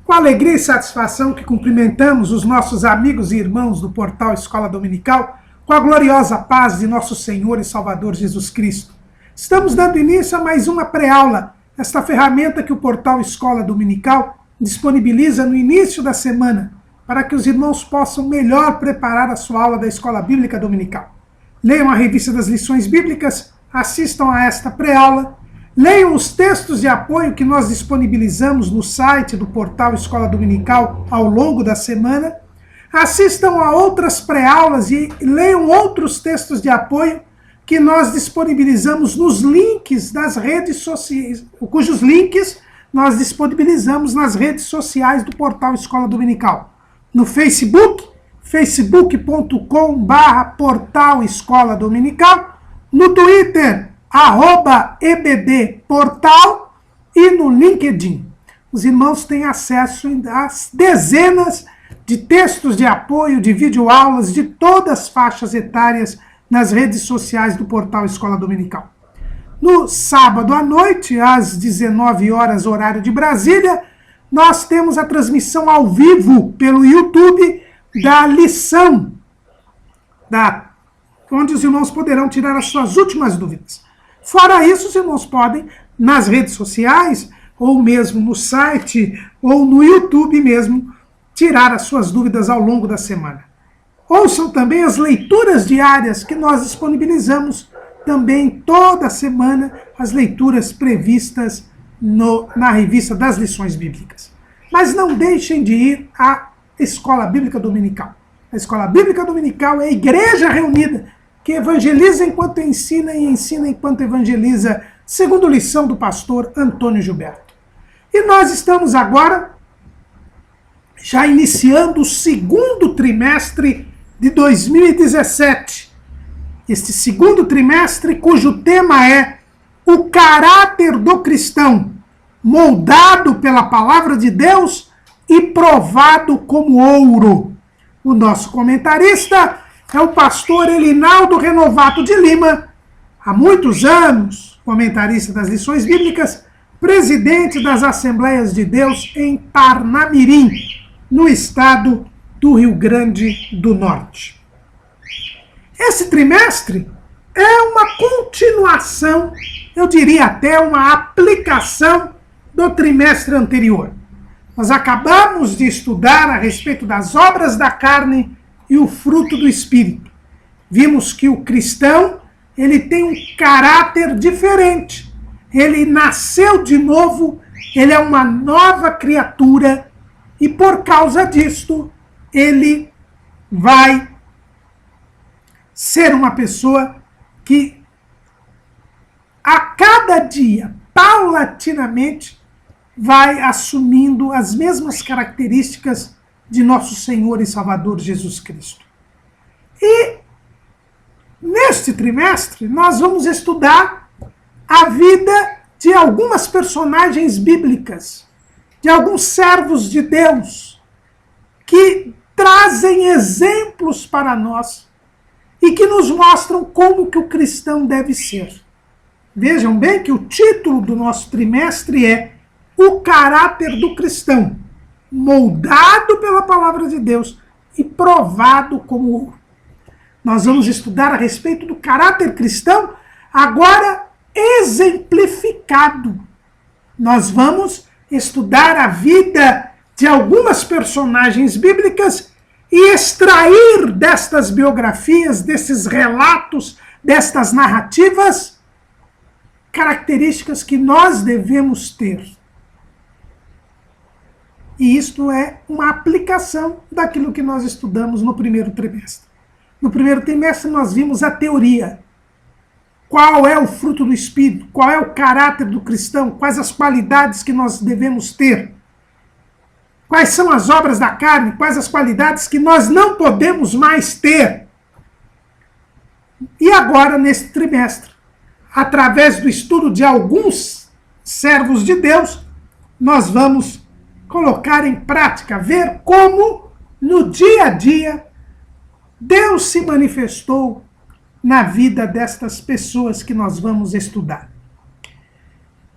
Com alegria e satisfação que cumprimentamos os nossos amigos e irmãos do portal Escola Dominical, com a gloriosa paz de nosso Senhor e Salvador Jesus Cristo. Estamos dando início a mais uma pré-aula, esta ferramenta que o portal Escola Dominical disponibiliza no início da semana, para que os irmãos possam melhor preparar a sua aula da Escola Bíblica Dominical. Leiam a revista das lições bíblicas, assistam a esta pré-aula, leiam os textos de apoio que nós disponibilizamos no site do portal Escola Dominical ao longo da semana, assistam a outras pré-aulas e leiam outros textos de apoio que nós disponibilizamos nos links das redes sociais, cujos links nós disponibilizamos nas redes sociais do portal Escola Dominical. No Facebook, facebook.com/portal Escola Dominical, no Twitter, @ebdportal e no LinkedIn. Os irmãos têm acesso a dezenas de textos de apoio, de videoaulas de todas as faixas etárias nas redes sociais do portal Escola Dominical. No sábado à noite, às 19 horas, horário de Brasília, nós temos a transmissão ao vivo pelo YouTube da lição, onde os irmãos poderão tirar as suas últimas dúvidas. Fora isso, os irmãos podem, nas redes sociais, ou mesmo no site, ou no YouTube mesmo, tirar as suas dúvidas ao longo da semana. Ouçam também as leituras diárias que nós disponibilizamos também toda semana, as leituras previstas na revista das lições bíblicas. Mas não deixem de ir à Escola Bíblica Dominical. A Escola Bíblica Dominical é a igreja reunida que evangeliza enquanto ensina e ensina enquanto evangeliza, segundo lição do pastor Antônio Gilberto. E nós estamos agora já iniciando o segundo trimestre de 2017. Este segundo trimestre, cujo tema é o caráter do cristão, moldado pela palavra de Deus e provado como ouro. O nosso comentarista é o pastor Elinaldo Renovato de Lima, há muitos anos, comentarista das lições bíblicas, presidente das Assembleias de Deus em Parnamirim, no estado do Rio Grande do Norte. Esse trimestre é uma continuação, eu diria até uma aplicação do trimestre anterior. Nós acabamos de estudar a respeito das obras da carne e o fruto do Espírito. Vimos que o cristão, ele tem um caráter diferente. Ele nasceu de novo, ele é uma nova criatura e por causa disto, ele vai ser uma pessoa que a cada dia, paulatinamente, vai assumindo as mesmas características de nosso Senhor e Salvador Jesus Cristo. E neste trimestre nós vamos estudar a vida de algumas personagens bíblicas, de alguns servos de Deus, que trazem exemplos para nós e que nos mostram como que o cristão deve ser. Vejam bem que o título do nosso trimestre é o caráter do cristão, moldado pela palavra de Deus e provado como ouro. Nós vamos estudar a respeito do caráter cristão, agora exemplificado. Nós vamos estudar a vida de algumas personagens bíblicas e extrair destas biografias, desses relatos, destas narrativas, características que nós devemos ter. E isto é uma aplicação daquilo que nós estudamos no primeiro trimestre. No primeiro trimestre nós vimos a teoria. Qual é o fruto do Espírito? Qual é o caráter do cristão? Quais as qualidades que nós devemos ter? Quais são as obras da carne? Quais as qualidades que nós não podemos mais ter? E agora, neste trimestre, através do estudo de alguns servos de Deus, nós vamos colocar em prática, ver como no dia a dia Deus se manifestou na vida destas pessoas que nós vamos estudar.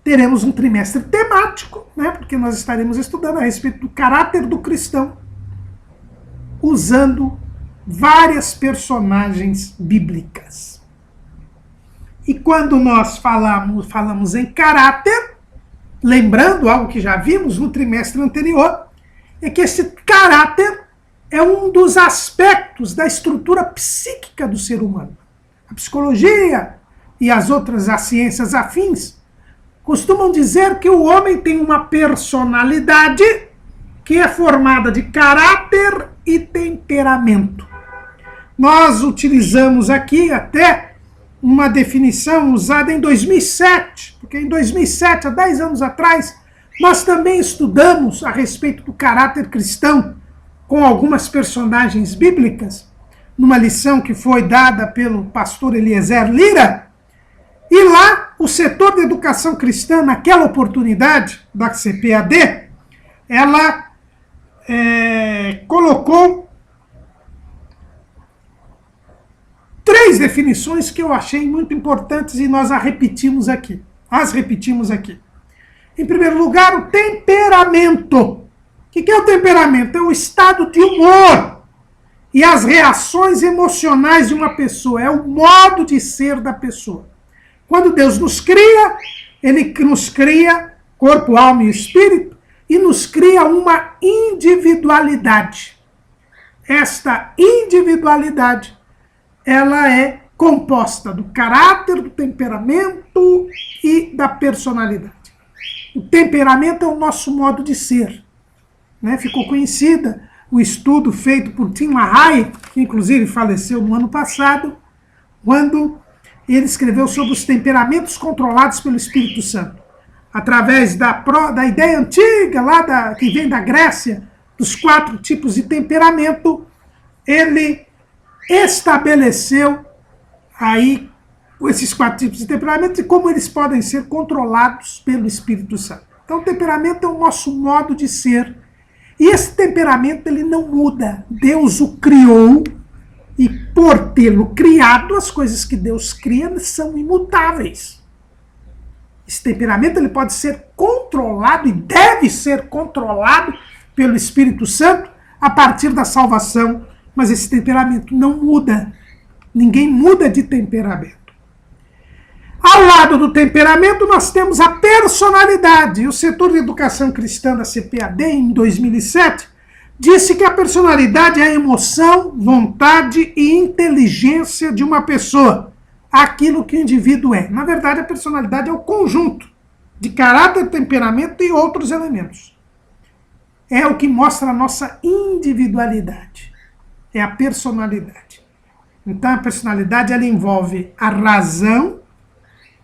teremos um trimestre temático, né? Porque nós estaremos estudando a respeito do caráter do cristão, usando várias personagens bíblicas. E quando nós falamos em caráter, lembrando algo que já vimos no trimestre anterior, é que esse caráter é um dos aspectos da estrutura psíquica do ser humano. A psicologia e as ciências afins costumam dizer que o homem tem uma personalidade que é formada de caráter e temperamento. Nós utilizamos aqui até uma definição usada em 2007, porque em 2007, há 10 anos atrás, nós também estudamos a respeito do caráter cristão com algumas personagens bíblicas, numa lição que foi dada pelo pastor Eliezer Lira, e lá o setor de educação cristã, naquela oportunidade da CPAD, ela colocou 3 definições que eu achei muito importantes e nós as repetimos aqui. Em primeiro lugar, o temperamento. O que é o temperamento? É o estado de humor e as reações emocionais de uma pessoa. É o modo de ser da pessoa. Quando Deus nos cria, Ele nos cria corpo, alma e espírito e nos cria uma individualidade. Esta individualidade, ela é composta do caráter, do temperamento e da personalidade. O temperamento é o nosso modo de ser. Né? Ficou conhecida o estudo feito por Tim LaHaye, que inclusive faleceu no ano passado, quando ele escreveu sobre os temperamentos controlados pelo Espírito Santo. Através da ideia antiga, que vem da Grécia, dos 4 tipos de temperamento, ele estabeleceu aí esses 4 tipos de temperamento e como eles podem ser controlados pelo Espírito Santo. Então, o temperamento é o nosso modo de ser. E esse temperamento, ele não muda. Deus o criou e, por tê-lo criado, as coisas que Deus cria são imutáveis. Esse temperamento, ele pode ser controlado e deve ser controlado pelo Espírito Santo a partir da salvação. Mas esse temperamento não muda. Ninguém muda de temperamento. Ao lado do temperamento, nós temos a personalidade. E o setor de educação cristã da CPAD, em 2007, disse que a personalidade é a emoção, vontade e inteligência de uma pessoa. Aquilo que o indivíduo é. Na verdade, a personalidade é o conjunto de caráter, temperamento e outros elementos. É o que mostra a nossa individualidade. É a personalidade. Então, a personalidade, ela envolve a razão,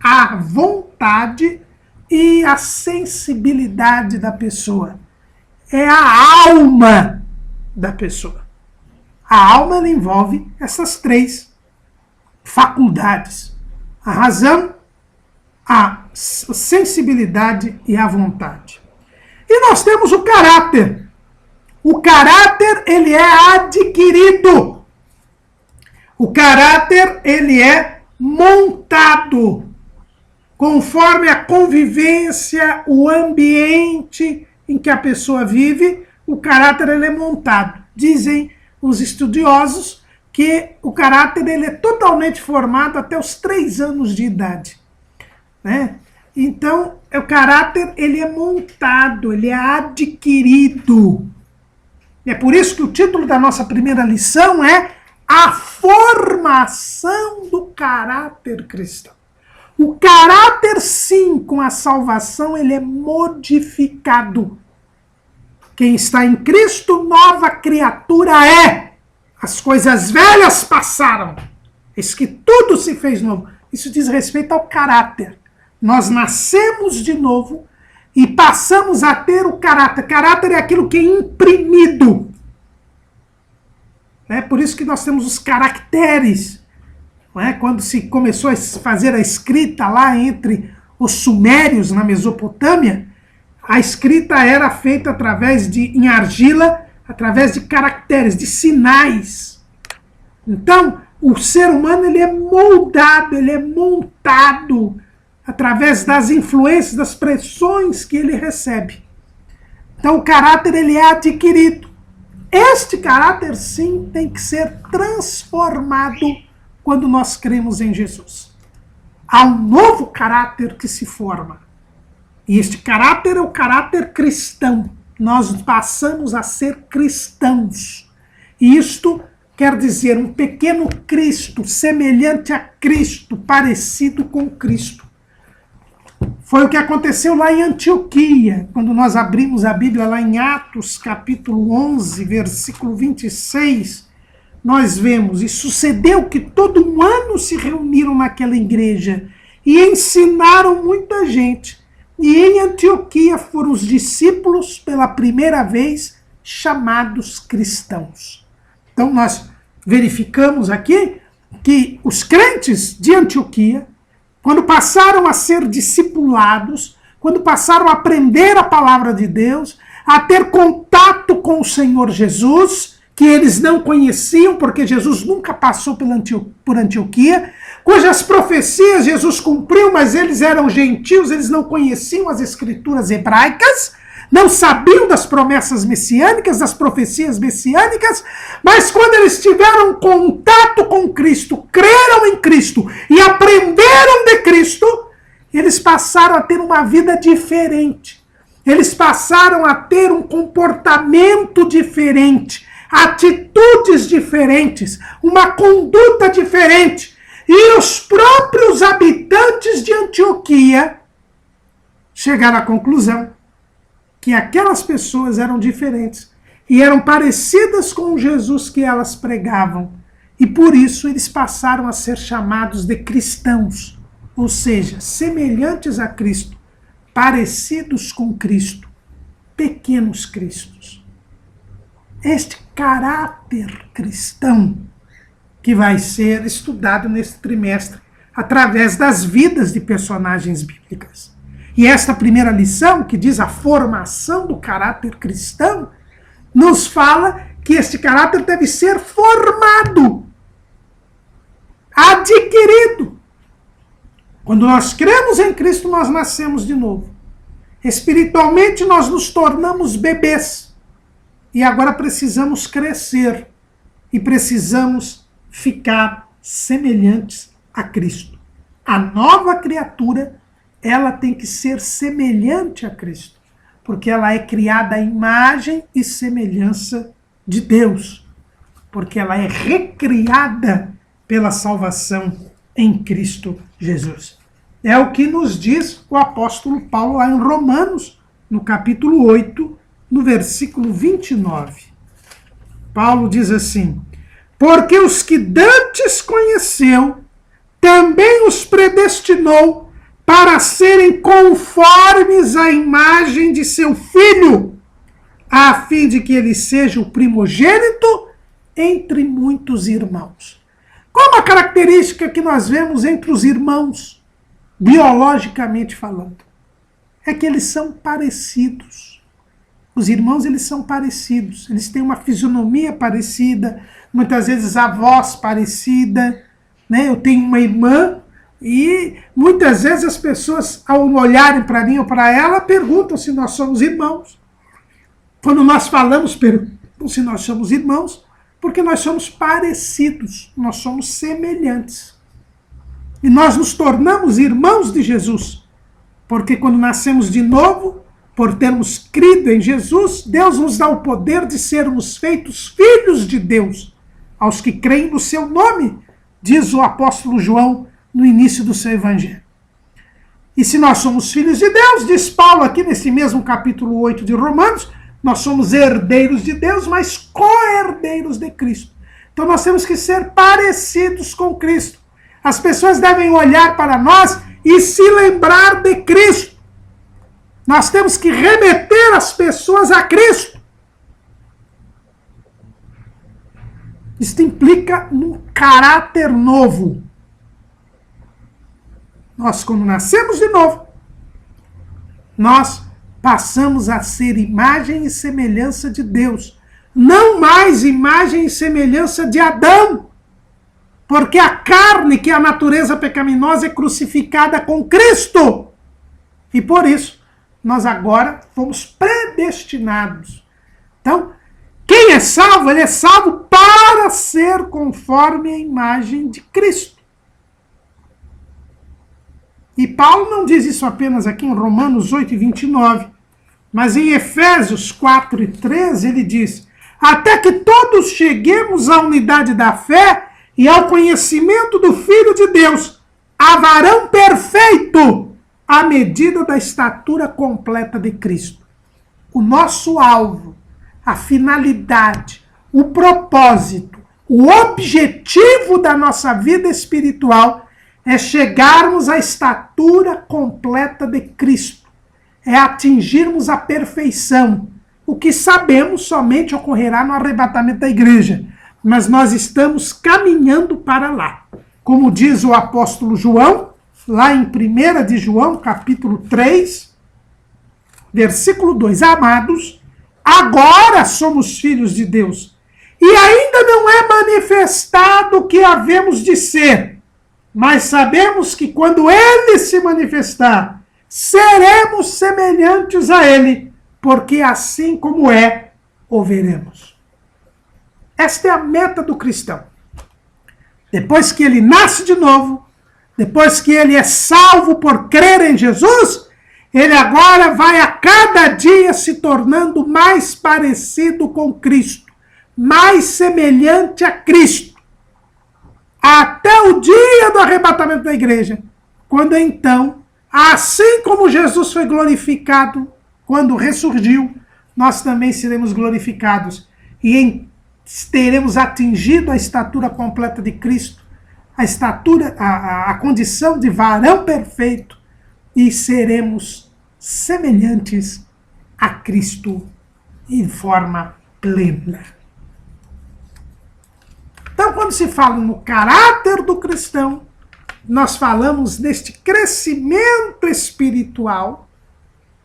a vontade e a sensibilidade da pessoa. É a alma da pessoa. A alma, ela envolve essas 3 faculdades. A razão, a sensibilidade e a vontade. E nós temos o caráter. O caráter, ele é adquirido. O caráter, ele é montado. Conforme a convivência, o ambiente em que a pessoa vive, o caráter, ele é montado. Dizem os estudiosos que o caráter, ele é totalmente formado até os 3 anos de idade. Né? Então, o caráter, ele é montado, ele é adquirido. E é por isso que o título da nossa primeira lição é a formação do caráter cristão. O caráter, sim, com a salvação, ele é modificado. Quem está em Cristo, nova criatura é. As coisas velhas passaram. Eis que tudo se fez novo. Isso diz respeito ao caráter. Nós nascemos de novo e passamos a ter o caráter. Caráter é aquilo que é imprimido. É por isso que nós temos os caracteres. Não é? Quando se começou a fazer a escrita lá entre os sumérios na Mesopotâmia, a escrita era feita em argila, através de caracteres, de sinais. Então, o ser humano, ele é moldado, ele é montado através das influências, das pressões que ele recebe. Então o caráter ele é adquirido. Este caráter sim tem que ser transformado quando nós cremos em Jesus. Há um novo caráter que se forma. E este caráter é o caráter cristão. Nós passamos a ser cristãos. E isto quer dizer um pequeno Cristo, semelhante a Cristo, parecido com Cristo. Foi o que aconteceu lá em Antioquia, quando nós abrimos a Bíblia lá em Atos, capítulo 11, versículo 26, nós vemos, e sucedeu que todo um ano se reuniram naquela igreja e ensinaram muita gente. E em Antioquia foram os discípulos, pela primeira vez, chamados cristãos. Então nós verificamos aqui que os crentes de Antioquia, quando passaram a ser discipulados, quando passaram a aprender a palavra de Deus, a ter contato com o Senhor Jesus, que eles não conheciam, porque Jesus nunca passou por Antioquia, cujas profecias Jesus cumpriu, mas eles eram gentios, eles não conheciam as escrituras hebraicas, não sabiam das promessas messiânicas, das profecias messiânicas, mas quando eles tiveram contato com Cristo, creram em Cristo e aprenderam de Cristo, eles passaram a ter uma vida diferente. Eles passaram a ter um comportamento diferente, atitudes diferentes, uma conduta diferente. E os próprios habitantes de Antioquia chegaram à conclusão que aquelas pessoas eram diferentes e eram parecidas com o Jesus que elas pregavam. E por isso eles passaram a ser chamados de cristãos, ou seja, semelhantes a Cristo, parecidos com Cristo, pequenos cristos. Este caráter cristão que vai ser estudado neste trimestre através das vidas de personagens bíblicas. E esta primeira lição, que diz a formação do caráter cristão, nos fala que este caráter deve ser formado, adquirido. Quando nós cremos em Cristo, nós nascemos de novo. Espiritualmente, nós nos tornamos bebês. E agora precisamos crescer. E precisamos ficar semelhantes a Cristo. A nova criatura, ela tem que ser semelhante a Cristo, porque ela é criada à imagem e semelhança de Deus, porque ela é recriada pela salvação em Cristo Jesus. É o que nos diz o apóstolo Paulo lá em Romanos, no capítulo 8, no versículo 29. Paulo diz assim: porque os que dantes conheceu, também os predestinou para serem conformes à imagem de seu Filho, a fim de que ele seja o primogênito entre muitos irmãos. Qual uma característica que nós vemos entre os irmãos, biologicamente falando? É que eles são parecidos. Os irmãos, eles são parecidos. Eles têm uma fisionomia parecida, muitas vezes a voz parecida. Né? Eu tenho uma irmã e muitas vezes as pessoas, ao olharem para mim ou para ela, perguntam se nós somos irmãos. Quando nós falamos, perguntam se nós somos irmãos, porque nós somos parecidos, nós somos semelhantes. E nós nos tornamos irmãos de Jesus, porque quando nascemos de novo, por termos crido em Jesus, Deus nos dá o poder de sermos feitos filhos de Deus, aos que creem no seu nome, diz o apóstolo João no início do seu evangelho. E se nós somos filhos de Deus, diz Paulo aqui nesse mesmo capítulo 8 de Romanos, nós somos herdeiros de Deus, mas co-herdeiros de Cristo. Então nós temos que ser parecidos com Cristo. As pessoas devem olhar para nós e se lembrar de Cristo. Nós temos que remeter as pessoas a Cristo. Isto implica um caráter novo. Nós, quando nascemos de novo, nós passamos a ser imagem e semelhança de Deus. Não mais imagem e semelhança de Adão. Porque a carne, que é a natureza pecaminosa, é crucificada com Cristo. E por isso, nós agora fomos predestinados. Então, quem é salvo, ele é salvo para ser conforme a imagem de Cristo. E Paulo não diz isso apenas aqui em Romanos 8:29, mas em Efésios 4:13 ele diz: até que todos cheguemos à unidade da fé e ao conhecimento do Filho de Deus, a varão perfeito, à medida da estatura completa de Cristo. O nosso alvo, a finalidade, o propósito, o objetivo da nossa vida espiritual é chegarmos à estatura completa de Cristo. É atingirmos a perfeição. O que sabemos somente ocorrerá no arrebatamento da igreja. Mas nós estamos caminhando para lá. Como diz o apóstolo João, lá em 1 de João, capítulo 3, versículo 2. Amados, agora somos filhos de Deus. E ainda não é manifestado o que havemos de ser. Mas sabemos que quando ele se manifestar, seremos semelhantes a ele, porque assim como é, o veremos. Esta é a meta do cristão. Depois que ele nasce de novo, depois que ele é salvo por crer em Jesus, ele agora vai a cada dia se tornando mais parecido com Cristo, mais semelhante a Cristo, até o dia do arrebatamento da igreja, quando então, assim como Jesus foi glorificado quando ressurgiu, nós também seremos glorificados e teremos atingido a estatura completa de Cristo, a condição de varão perfeito, e seremos semelhantes a Cristo em forma plena. Então, quando se fala no caráter do cristão, nós falamos neste crescimento espiritual,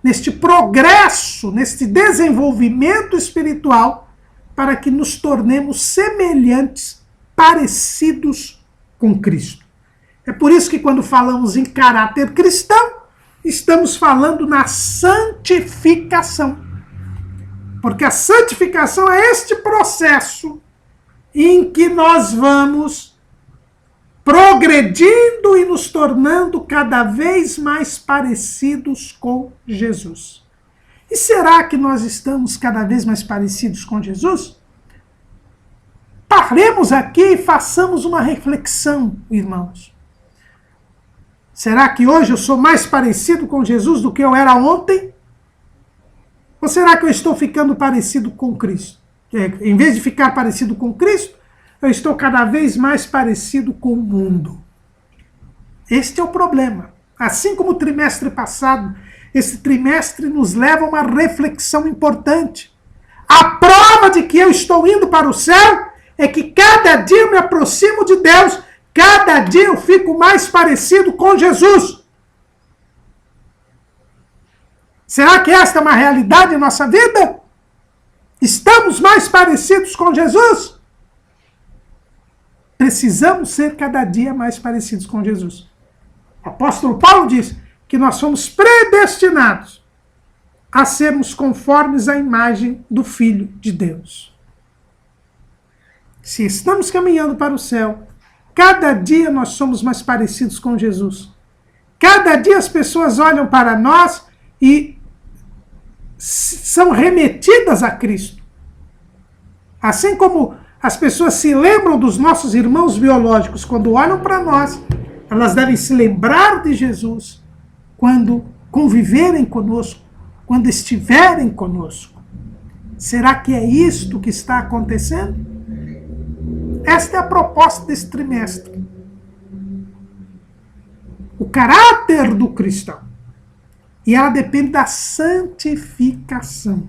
neste progresso, neste desenvolvimento espiritual, para que nos tornemos semelhantes, parecidos com Cristo. É por isso que quando falamos em caráter cristão, estamos falando na santificação. Porque a santificação é este processo em que nós vamos progredindo e nos tornando cada vez mais parecidos com Jesus. E será que nós estamos cada vez mais parecidos com Jesus? Paremos aqui e façamos uma reflexão, irmãos. Será que hoje eu sou mais parecido com Jesus do que eu era ontem? Ou será que eu estou ficando parecido com Cristo? Em vez de ficar parecido com Cristo, eu estou cada vez mais parecido com o mundo. Este é o problema. Assim como o trimestre passado, esse trimestre nos leva a uma reflexão importante. A prova de que eu estou indo para o céu é que cada dia eu me aproximo de Deus, cada dia eu fico mais parecido com Jesus. Será que esta é uma realidade em nossa vida? Estamos mais parecidos com Jesus? Precisamos ser cada dia mais parecidos com Jesus. O apóstolo Paulo diz que nós somos predestinados a sermos conformes à imagem do Filho de Deus. Se estamos caminhando para o céu, cada dia nós somos mais parecidos com Jesus. Cada dia as pessoas olham para nós e são remetidas a Cristo. Assim como as pessoas se lembram dos nossos irmãos biológicos quando olham para nós, elas devem se lembrar de Jesus quando conviverem conosco, quando estiverem conosco. Será que é isto que está acontecendo? Esta é a proposta desse trimestre. O caráter do cristão. E ela depende da santificação.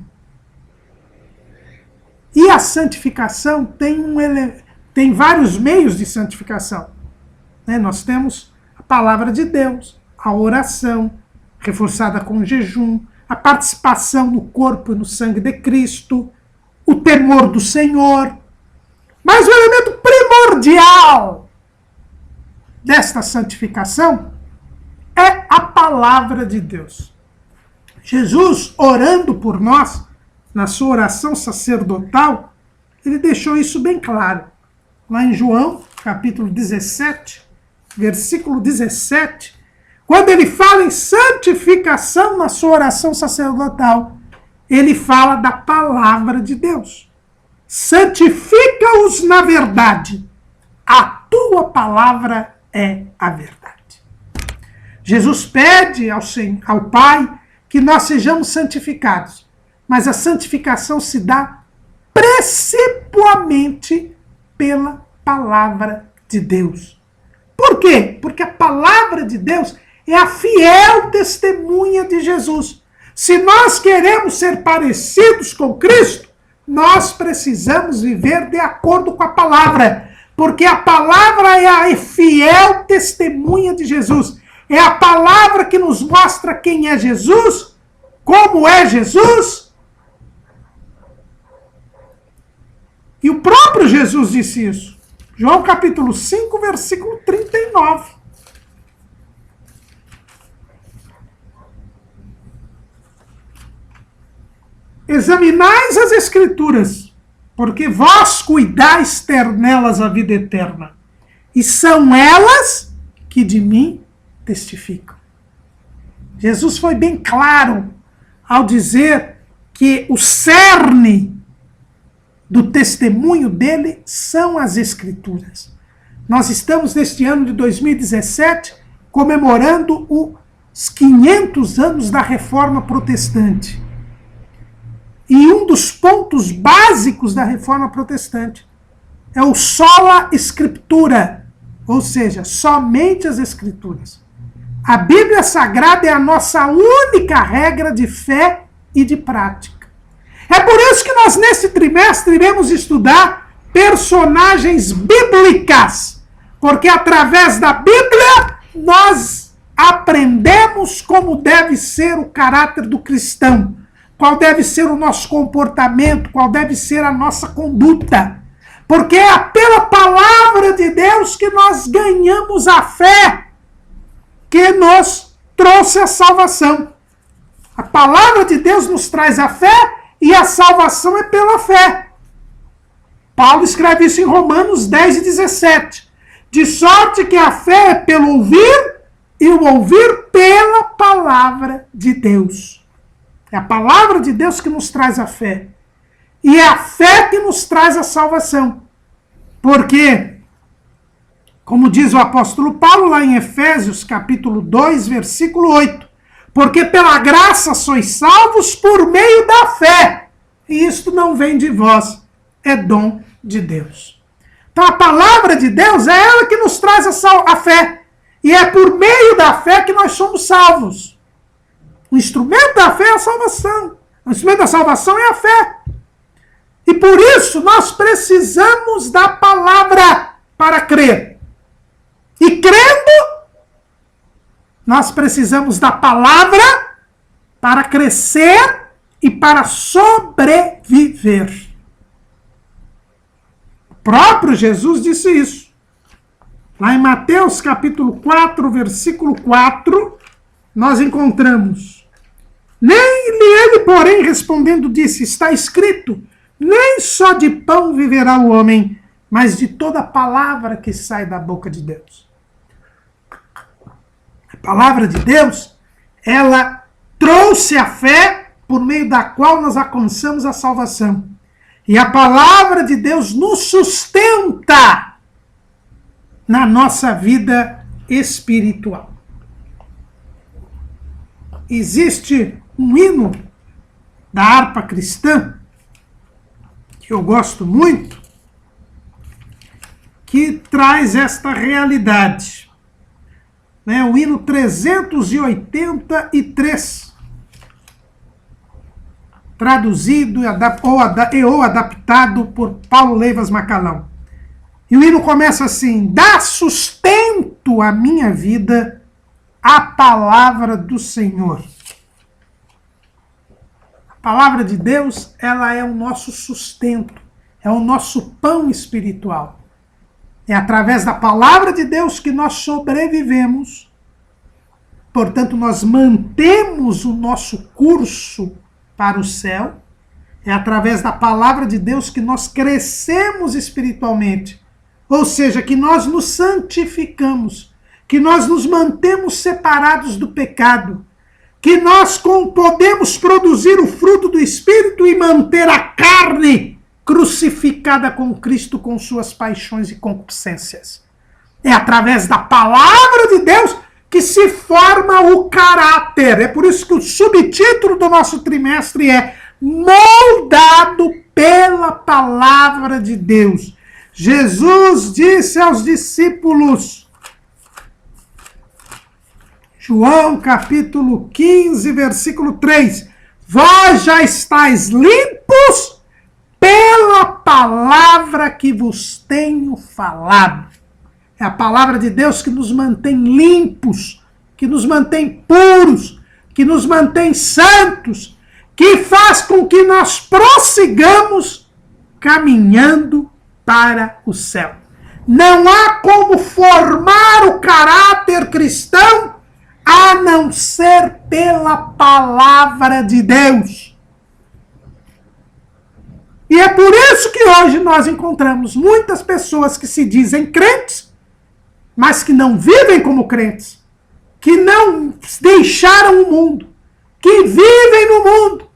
E a santificação tem vários meios de santificação. Nós temos a palavra de Deus, a oração, reforçada com o jejum, a participação no corpo e no sangue de Cristo, o temor do Senhor. Mas o elemento primordial desta santificação é a palavra de Deus. Jesus, orando por nós, na sua oração sacerdotal, ele deixou isso bem claro. Lá em João, capítulo 17, versículo 17, quando ele fala em santificação na sua oração sacerdotal, ele fala da palavra de Deus. Santifica-os na verdade. A tua palavra é a verdade. Jesus pede ao Pai que nós sejamos santificados, mas a santificação se dá principalmente pela palavra de Deus. Por quê? Porque a palavra de Deus é a fiel testemunha de Jesus. Se nós queremos ser parecidos com Cristo, nós precisamos viver de acordo com a palavra, porque a palavra é a fiel testemunha de Jesus. É a palavra que nos mostra quem é Jesus, como é Jesus. E o próprio Jesus disse isso. João capítulo 5, versículo 39. Examinais as Escrituras, porque vós cuidais ter nelas a vida eterna, e são elas que de mim testificam. Jesus foi bem claro ao dizer que o cerne do testemunho dele são as Escrituras. Nós estamos neste ano de 2017 comemorando os 500 anos da Reforma Protestante. E um dos pontos básicos da Reforma Protestante é o sola scriptura, ou seja, somente as Escrituras. A Bíblia Sagrada é a nossa única regra de fé e de prática. É por isso que nós, neste trimestre, iremos estudar personagens bíblicas, porque através da Bíblia nós aprendemos como deve ser o caráter do cristão, qual deve ser o nosso comportamento, qual deve ser a nossa conduta. Porque é pela palavra de Deus que nós ganhamos a fé que nos trouxe a salvação. A palavra de Deus nos traz a fé e a salvação é pela fé. Paulo escreve isso em Romanos 10 e 17. De sorte que a fé é pelo ouvir e o ouvir pela palavra de Deus. É a palavra de Deus que nos traz a fé. E é a fé que nos traz a salvação. Porque, como diz o apóstolo Paulo lá em Efésios, capítulo 2, versículo 8, porque pela graça sois salvos por meio da fé. E isto não vem de vós, é dom de Deus. Então a palavra de Deus é ela que nos traz a fé. E é por meio da fé que nós somos salvos. O instrumento da fé é a salvação. O instrumento da salvação é a fé. E por isso nós precisamos da palavra para crer. E crendo, nós precisamos da palavra para crescer e para sobreviver. O próprio Jesus disse isso. Lá em Mateus capítulo 4, versículo 4, nós encontramos: nem ele, porém, respondendo, disse, está escrito, nem só de pão viverá o homem, mas de toda palavra que sai da boca de Deus. A palavra de Deus, ela trouxe a fé por meio da qual nós alcançamos a salvação. E a palavra de Deus nos sustenta na nossa vida espiritual. Existe um hino da harpa cristã, que eu gosto muito, que traz esta realidade. O hino 383, traduzido ou adaptado por Paulo Leivas Macalão. E o hino começa assim: dá sustento à minha vida a palavra do Senhor. A palavra de Deus, ela é o nosso sustento, é o nosso pão espiritual. É através da palavra de Deus que nós sobrevivemos. Portanto, nós mantemos o nosso curso para o céu. É através da palavra de Deus que nós crescemos espiritualmente. Ou seja, que nós nos santificamos, que nós nos mantemos separados do pecado, que nós podemos produzir o fruto do Espírito e manter a carne crucificada com Cristo com suas paixões e concupiscências. É através da palavra de Deus que se forma o caráter. É por isso que o subtítulo do nosso trimestre é moldado pela palavra de Deus. Jesus disse aos discípulos, João capítulo 15, versículo 3, vós já estáis limpos pela palavra que vos tenho falado. É a palavra de Deus que nos mantém limpos, que nos mantém puros, que nos mantém santos, que faz com que nós prossigamos caminhando para o céu. Não há como formar o caráter cristão a não ser pela palavra de Deus. E é por isso que hoje nós encontramos muitas pessoas que se dizem crentes, mas que não vivem como crentes, que não deixaram o mundo, que vivem no mundo,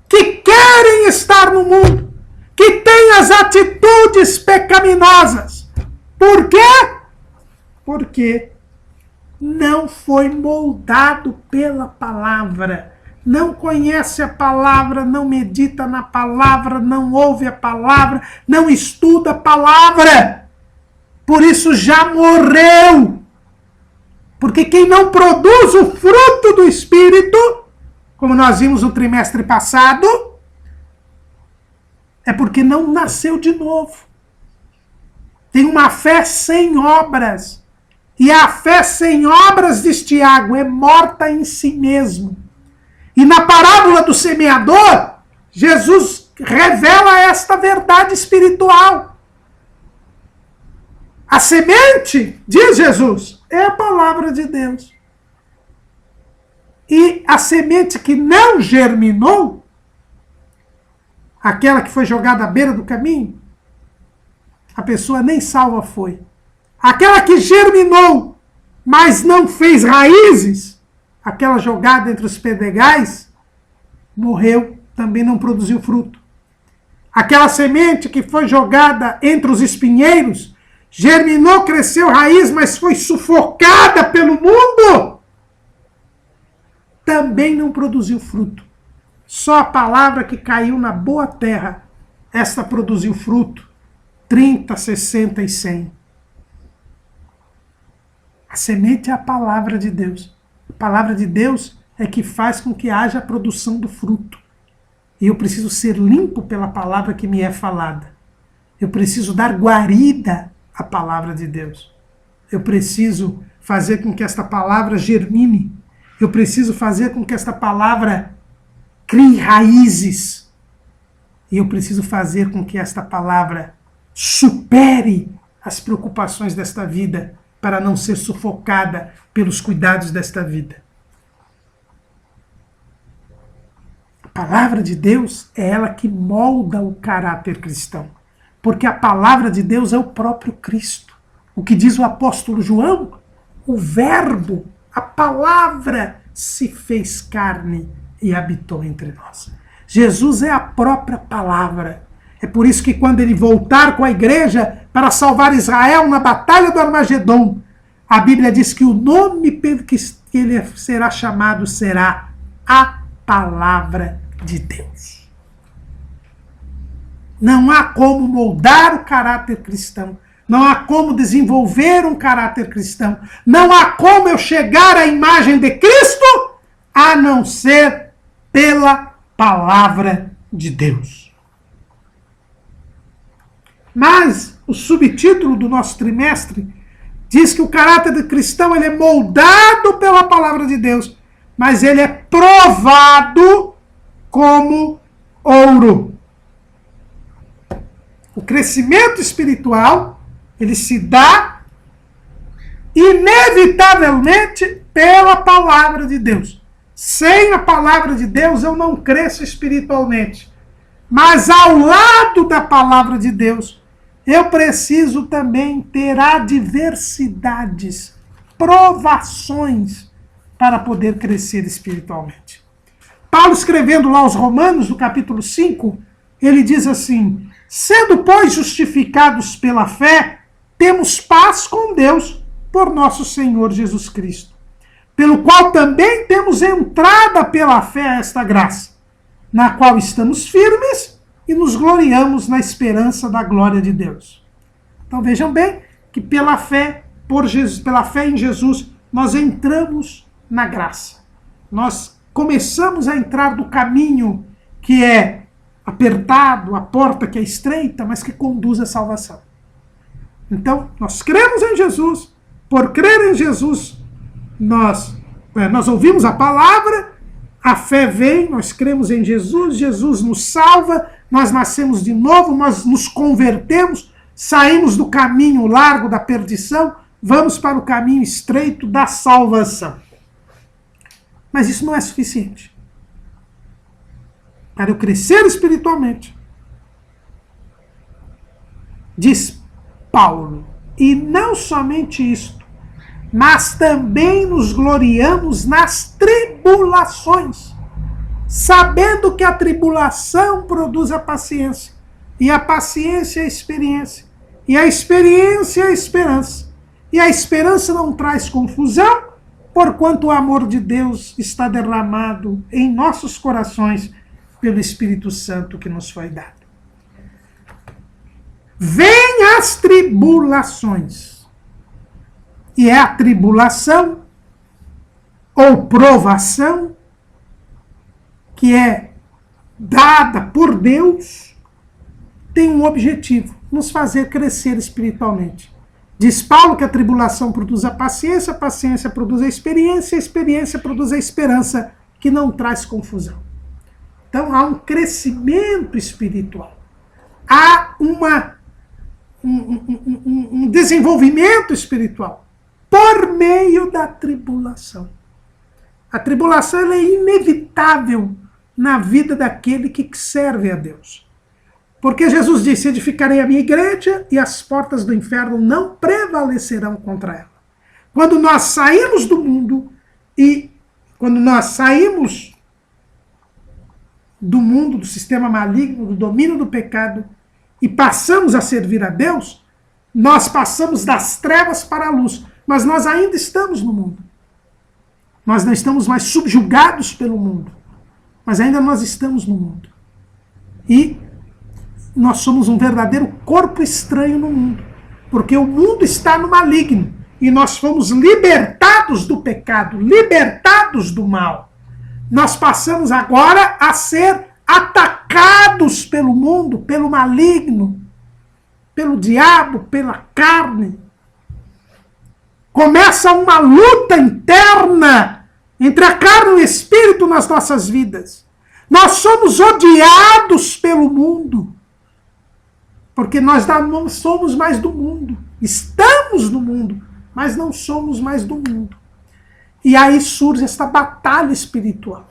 que querem estar no mundo, que têm as atitudes pecaminosas. Por quê? Porque não foi moldado pela palavra, não conhece a palavra, não medita na palavra, não ouve a palavra, não estuda a palavra. Por isso já morreu. Porque quem não produz o fruto do Espírito, como nós vimos no trimestre passado, é porque não nasceu de novo. Tem uma fé sem obras. E a fé sem obras, diz Tiago, é morta em si mesmo. E na parábola do semeador, Jesus revela esta verdade espiritual. A semente, diz Jesus, é a palavra de Deus. E a semente que não germinou, aquela que foi jogada à beira do caminho, a pessoa nem salva foi. Aquela que germinou, mas não fez raízes, aquela jogada entre os pedregais, morreu, também não produziu fruto. Aquela semente que foi jogada entre os espinheiros, germinou, cresceu raiz, mas foi sufocada pelo mundo, também não produziu fruto. Só a palavra que caiu na boa terra, esta produziu fruto, 30, 60 e 100. A semente é a palavra de Deus. A palavra de Deus é que faz com que haja a produção do fruto. E eu preciso ser limpo pela palavra que me é falada. Eu preciso dar guarida à palavra de Deus. Eu preciso fazer com que esta palavra germine. Eu preciso fazer com que esta palavra crie raízes. E eu preciso fazer com que esta palavra supere as preocupações desta vida, para não ser sufocada pelos cuidados desta vida. A palavra de Deus é ela que molda o caráter cristão. Porque a palavra de Deus é o próprio Cristo. O que diz o apóstolo João? O verbo, a palavra, se fez carne e habitou entre nós. Jesus é a própria palavra. É por isso que quando ele voltar com a igreja para salvar Israel na batalha do Armagedom, a Bíblia diz que o nome pelo que ele será chamado será a Palavra de Deus. Não há como moldar o caráter cristão. Não há como desenvolver um caráter cristão. Não há como eu chegar à imagem de Cristo a não ser pela Palavra de Deus. Mas o subtítulo do nosso trimestre diz que o caráter do cristão ele é moldado pela palavra de Deus, mas ele é provado como ouro. O crescimento espiritual Ele se dá inevitavelmente pela palavra de Deus. Sem a palavra de Deus eu não cresço espiritualmente. Mas ao lado da palavra de Deus, eu preciso também ter adversidades, provações, para poder crescer espiritualmente. Paulo, escrevendo lá aos Romanos, no capítulo 5, ele diz assim: sendo, pois, justificados pela fé, temos paz com Deus por nosso Senhor Jesus Cristo, pelo qual também temos entrada pela fé a esta graça, na qual estamos firmes e nos gloriamos na esperança da glória de Deus. Então vejam bem que pela fé em Jesus, nós entramos na graça. Nós começamos a entrar do caminho que é apertado, a porta que é estreita, mas que conduz à salvação. Então, nós cremos em Jesus. Por crer em Jesus, nós ouvimos a palavra, a fé vem, nós cremos em Jesus, Jesus nos salva, nós nascemos de novo, nós nos convertemos, saímos do caminho largo da perdição, vamos para o caminho estreito da salvação. Mas isso não é suficiente. Para eu crescer espiritualmente, diz Paulo, e não somente isto, mas também nos gloriamos nas tribulações, sabendo que a tribulação produz a paciência, e a paciência a experiência, e a experiência a esperança, e a esperança não traz confusão, porquanto o amor de Deus está derramado em nossos corações pelo Espírito Santo que nos foi dado. Vêm as tribulações. E é a tribulação ou provação que é dada por Deus, tem um objetivo: nos fazer crescer espiritualmente. Diz Paulo que a tribulação produz a paciência produz a experiência produz a esperança, que não traz confusão. Então há um crescimento espiritual. Há um desenvolvimento espiritual por meio da tribulação. A tribulação ela é inevitável na vida daquele que serve a Deus. Porque Jesus disse: edificarei a minha igreja e as portas do inferno não prevalecerão contra ela. Quando nós saímos do mundo, do sistema maligno, do domínio do pecado, e passamos a servir a Deus, nós passamos das trevas para a luz. Mas nós ainda estamos no mundo. Nós não estamos mais subjugados pelo mundo. Mas ainda nós estamos no mundo. E nós somos um verdadeiro corpo estranho no mundo. Porque o mundo está no maligno. E nós fomos libertados do pecado, libertados do mal. Nós passamos agora a ser atacados pelo mundo, pelo maligno, pelo diabo, pela carne. Começa uma luta interna entre a carne e o espírito nas nossas vidas. Nós somos odiados pelo mundo, porque nós não somos mais do mundo. Estamos no mundo, mas não somos mais do mundo. E aí surge esta batalha espiritual.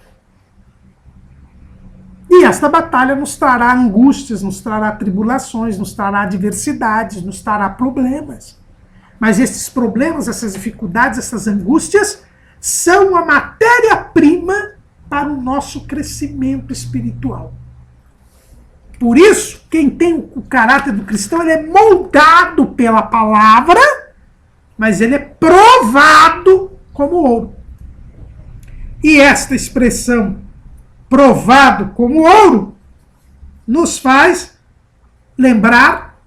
E esta batalha nos trará angústias, nos trará tribulações, nos trará adversidades, nos trará problemas. Mas esses problemas, essas dificuldades, essas angústias, são a matéria-prima para o nosso crescimento espiritual. Por isso, quem tem o caráter do cristão, ele é moldado pela palavra, mas ele é provado como ouro. E esta expressão, provado como ouro, nos faz lembrar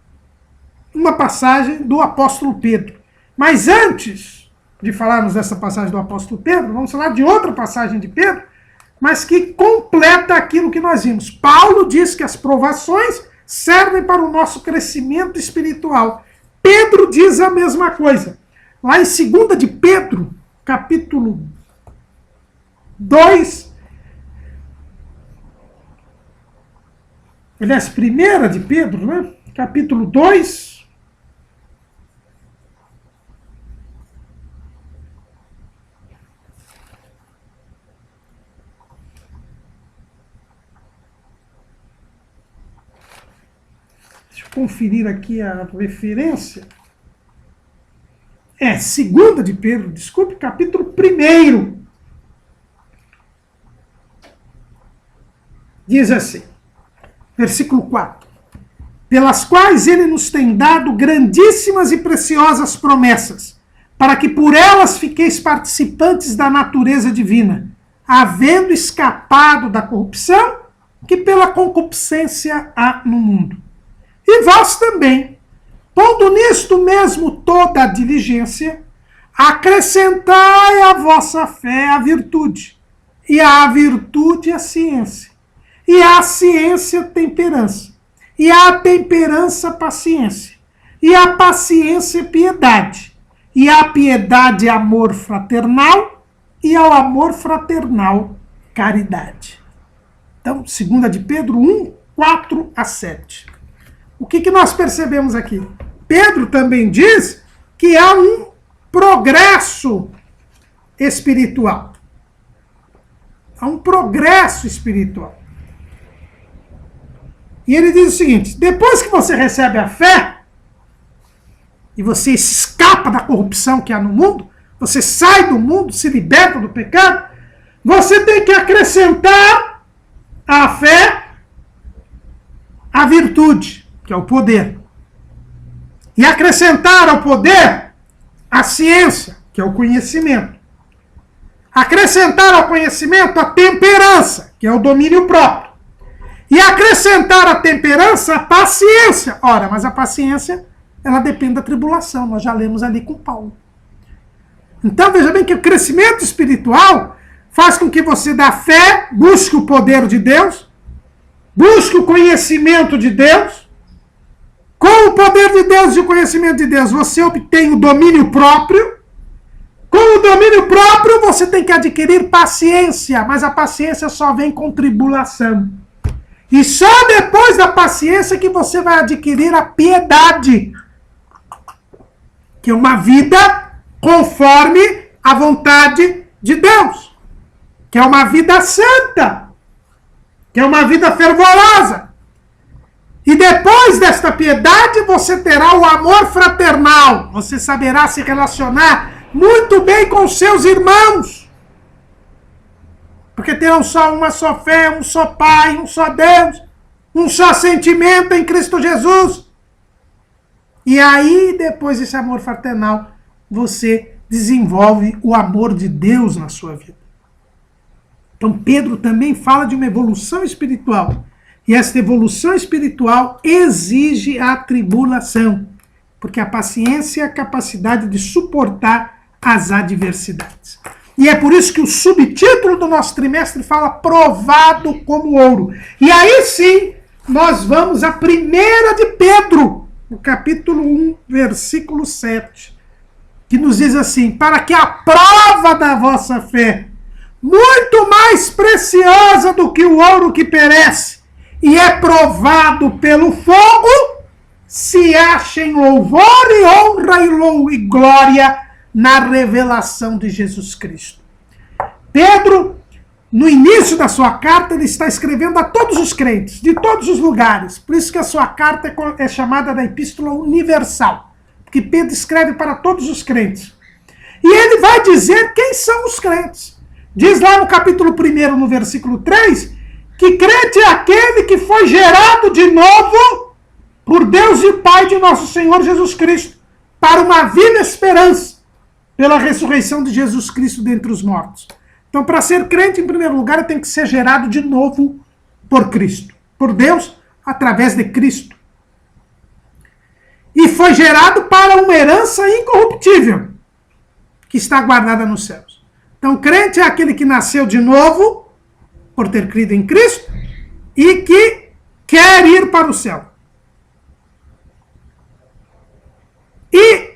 uma passagem do apóstolo Pedro. Mas antes de falarmos dessa passagem do apóstolo Pedro, vamos falar de outra passagem de Pedro, mas que completa aquilo que nós vimos. Paulo diz que as provações servem para o nosso crescimento espiritual. Pedro diz a mesma coisa. Lá em 2 de Pedro, capítulo 2, aliás, 1 de Pedro, né? Capítulo 2, conferir aqui a referência. 2 de Pedro, desculpe, capítulo 1. Diz assim, versículo 4. Pelas quais ele nos tem dado grandíssimas e preciosas promessas, para que por elas fiqueis participantes da natureza divina, havendo escapado da corrupção que pela concupiscência há no mundo. E vós também, pondo nisto mesmo toda a diligência, acrescentai à vossa fé a virtude, e à virtude a ciência, e à ciência temperança, e à temperança paciência, e à paciência piedade, e à piedade amor fraternal, e ao amor fraternal caridade. Então, 2 de Pedro 1, 4 a 7. O que nós percebemos aqui? Pedro também diz que há um progresso espiritual. Há um progresso espiritual. E ele diz o seguinte, depois que você recebe a fé, e você escapa da corrupção que há no mundo, você sai do mundo, se liberta do pecado, você tem que acrescentar à fé a virtude, que é o poder. E acrescentar ao poder a ciência, que é o conhecimento. Acrescentar ao conhecimento a temperança, que é o domínio próprio. E acrescentar à temperança a paciência. Ora, mas a paciência, ela depende da tribulação. Nós já lemos ali com Paulo. Então, veja bem que o crescimento espiritual faz com que você da fé busque o poder de Deus, busque o conhecimento de Deus. Com o poder de Deus e o conhecimento de Deus, você obtém o domínio próprio. Com o domínio próprio, você tem que adquirir paciência, mas a paciência só vem com tribulação. E só depois da paciência que você vai adquirir a piedade, que é uma vida conforme a vontade de Deus, que é uma vida santa, que é uma vida fervorosa. E depois desta piedade, você terá o amor fraternal. Você saberá se relacionar muito bem com seus irmãos. Porque terão só uma só fé, um só Pai, um só Deus, um só sentimento em Cristo Jesus. E aí, depois desse amor fraternal, você desenvolve o amor de Deus na sua vida. Então, Pedro também fala de uma evolução espiritual. E esta evolução espiritual exige a tribulação, porque a paciência é a capacidade de suportar as adversidades. E é por isso que o subtítulo do nosso trimestre fala provado como ouro. E aí sim, nós vamos à 1 de Pedro, no capítulo 1, versículo 7, que nos diz assim, para que a prova da vossa fé, muito mais preciosa do que o ouro que perece, e é provado pelo fogo, se acha em louvor e honra e glória na revelação de Jesus Cristo. Pedro, no início da sua carta, ele está escrevendo a todos os crentes, de todos os lugares. Por isso que a sua carta é chamada da Epístola Universal, porque Pedro escreve para todos os crentes. E ele vai dizer quem são os crentes. Diz lá no capítulo 1, no versículo 3, que crente é aquele que foi gerado de novo por Deus e Pai de nosso Senhor Jesus Cristo, para uma viva esperança, pela ressurreição de Jesus Cristo dentre os mortos. Então, para ser crente, em primeiro lugar, tem que ser gerado de novo por Cristo, por Deus, através de Cristo. E foi gerado para uma herança incorruptível, que está guardada nos céus. Então, crente é aquele que nasceu de novo, por ter crido em Cristo, e que quer ir para o céu. E,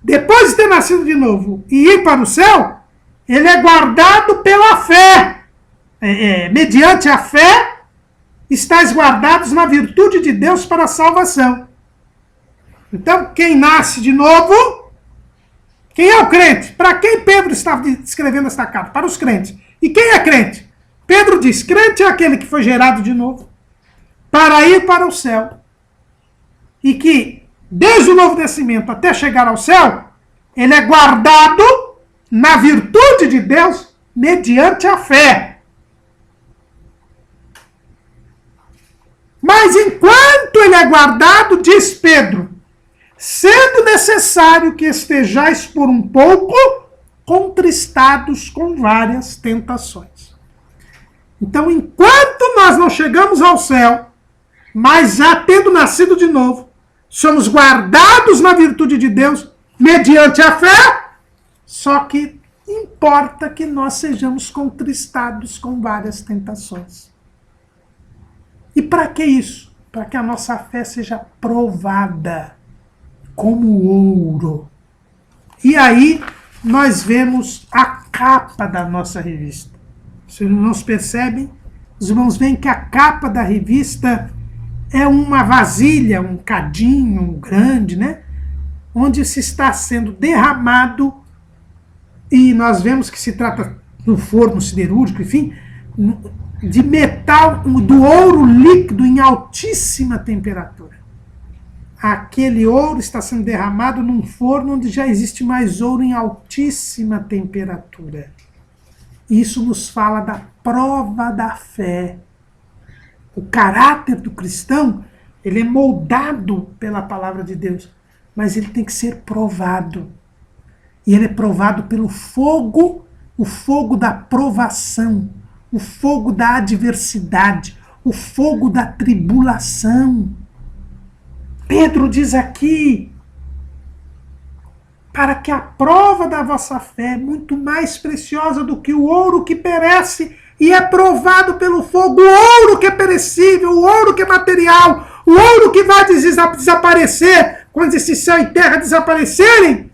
depois de ter nascido de novo e ir para o céu, ele é guardado pela fé. Mediante a fé, estáis guardados na virtude de Deus para a salvação. Então, quem nasce de novo, quem é o crente? Para quem Pedro estava escrevendo esta carta? Para os crentes. E quem é crente? Pedro diz, crente é aquele que foi gerado de novo para ir para o céu. e que, desde o novo nascimento até chegar ao céu, ele é guardado na virtude de Deus mediante a fé. Mas enquanto ele é guardado, diz Pedro, sendo necessário que estejais por um pouco contristados com várias tentações. Então, enquanto nós não chegamos ao céu, mas já tendo nascido de novo, somos guardados na virtude de Deus mediante a fé, só que importa que nós sejamos contristados com várias tentações. E para que isso? Para que a nossa fé seja provada como ouro. E aí nós vemos a capa da nossa revista. Os irmãos percebem? Os irmãos veem que a capa da revista é uma vasilha, um cadinho grande, né? Onde se está sendo derramado, e nós vemos que se trata do forno siderúrgico, enfim, de metal, do ouro líquido em altíssima temperatura. Aquele ouro está sendo derramado num forno onde já existe mais ouro em altíssima temperatura. Isso nos fala da prova da fé. O caráter do cristão, ele é moldado pela palavra de Deus, mas ele tem que ser provado. E ele é provado pelo fogo, o fogo da provação, o fogo da adversidade, o fogo da tribulação. Pedro diz aqui, para que a prova da vossa fé, muito mais preciosa do que o ouro que perece e é provado pelo fogo, o ouro que é perecível, o ouro que é material, o ouro que vai desaparecer quando esse céu e terra desaparecerem,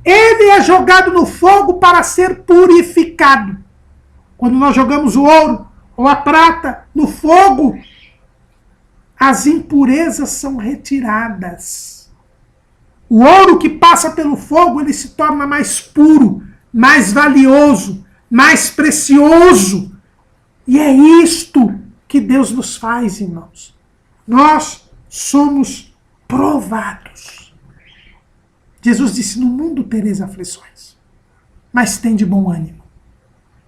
ele é jogado no fogo para ser purificado. Quando nós jogamos o ouro ou a prata no fogo, as impurezas são retiradas. O ouro que passa pelo fogo, ele se torna mais puro, mais valioso, mais precioso. E é isto que Deus nos faz, irmãos. Nós somos provados. Jesus disse, no mundo tereis aflições, mas tende bom ânimo.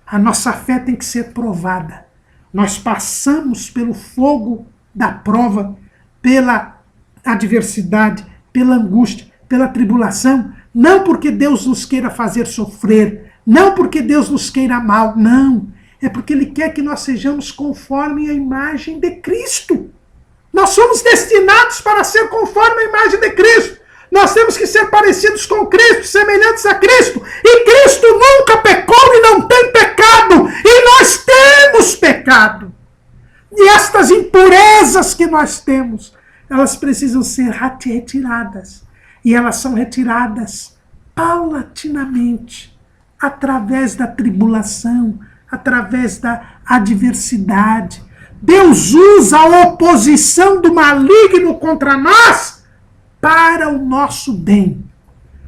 A nossa fé tem que ser provada. Nós passamos pelo fogo da prova, pela adversidade, pela angústia, pela tribulação, não porque Deus nos queira fazer sofrer, não porque Deus nos queira mal, não. É porque Ele quer que nós sejamos conforme a imagem de Cristo. Nós somos destinados para ser conforme a imagem de Cristo. Nós temos que ser parecidos com Cristo, semelhantes a Cristo. E Cristo nunca pecou e não tem pecado. E nós temos pecado. E estas impurezas que nós temos, elas precisam ser retiradas. E elas são retiradas paulatinamente, através da tribulação, através da adversidade. Deus usa a oposição do maligno contra nós para o nosso bem.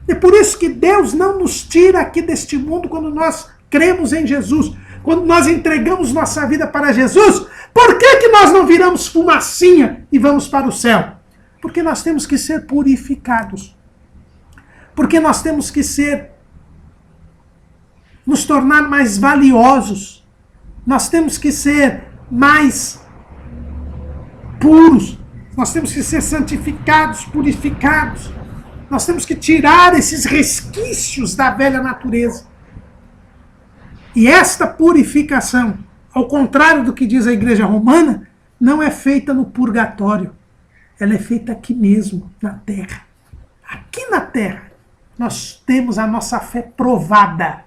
É por isso que Deus não nos tira aqui deste mundo quando nós cremos em Jesus, quando nós entregamos nossa vida para Jesus. Por que nós não viramos fumacinha e vamos para o céu? Porque nós temos que ser purificados. Porque nós temos que nos tornar mais valiosos. Nós temos que ser mais puros. Nós temos que ser santificados, purificados. Nós temos que tirar esses resquícios da velha natureza. E esta purificação, ao contrário do que diz a Igreja Romana, não é feita no purgatório. Ela é feita aqui mesmo, na terra. Aqui na terra, nós temos a nossa fé provada.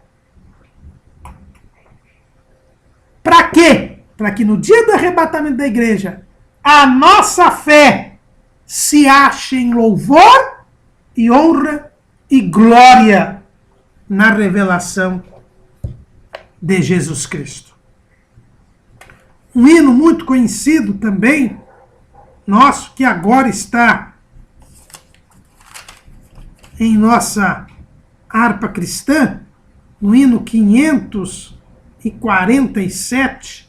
Para quê? Para que no dia do arrebatamento da igreja, a nossa fé se ache em louvor e honra e glória na revelação de Jesus Cristo. Um hino muito conhecido também, nosso, que agora está em nossa harpa cristã, no hino 547,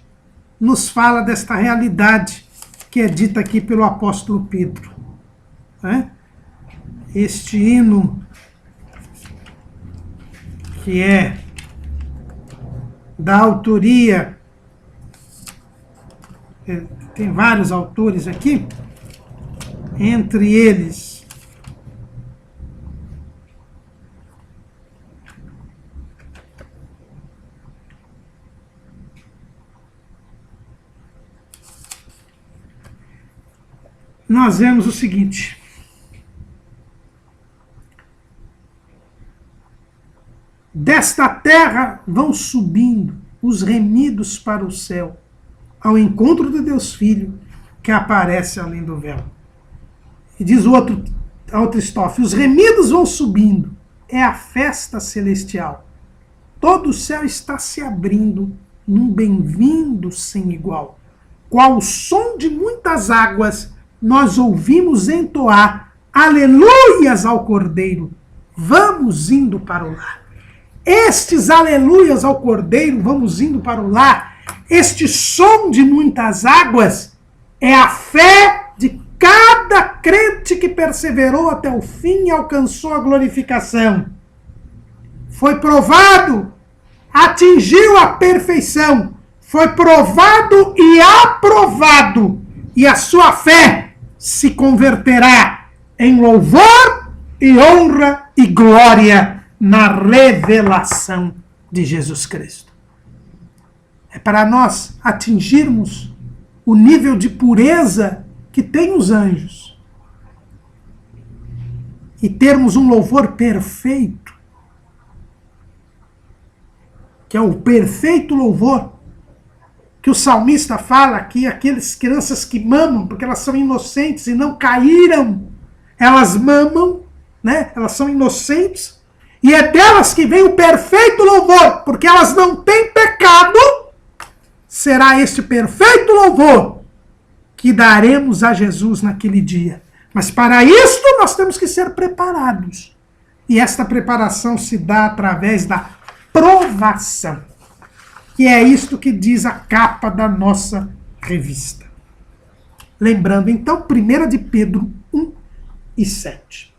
nos fala desta realidade que é dita aqui pelo apóstolo Pedro. né? Este hino, que é da autoria, tem vários autores aqui, entre eles nós vemos o seguinte: desta terra vão subindo os remidos para o céu, ao encontro de Deus Filho, que aparece além do véu. E diz a outra estrofe: os remidos vão subindo, é a festa celestial. Todo o céu está se abrindo num bem-vindo sem igual. Qual o som de muitas águas, nós ouvimos entoar aleluias ao Cordeiro, vamos indo para o lar. Estes aleluias ao Cordeiro, vamos indo para o lar, este som de muitas águas, é a fé de cada crente que perseverou até o fim e alcançou a glorificação. Foi provado, atingiu a perfeição, foi provado e aprovado, e a sua fé se converterá em louvor e honra e glória na revelação de Jesus Cristo. É para nós atingirmos o nível de pureza que tem os anjos e termos um louvor perfeito, que é o perfeito louvor que o salmista fala que aquelas crianças que mamam, porque elas são inocentes e não caíram, elas mamam, né? Elas são inocentes, e é delas que vem o perfeito louvor, porque elas não têm pecado. Será este perfeito louvor que daremos a Jesus naquele dia. Mas para isto nós temos que ser preparados. E esta preparação se dá através da provação. Que é isto que diz a capa da nossa revista. Lembrando então, 1 de Pedro 1:7.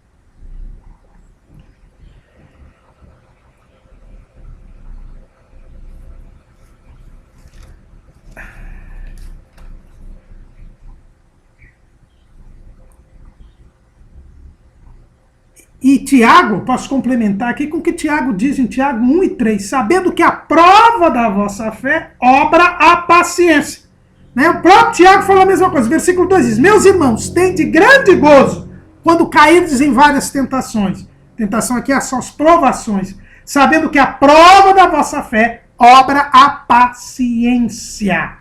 E Tiago, posso complementar aqui com o que Tiago diz em Tiago 1:3, sabendo que a prova da vossa fé obra a paciência. Né? O próprio Tiago falou a mesma coisa. Versículo 2 diz: meus irmãos, tende grande gozo quando cairdes em várias tentações. Tentação aqui são as provações. Sabendo que a prova da vossa fé obra a paciência.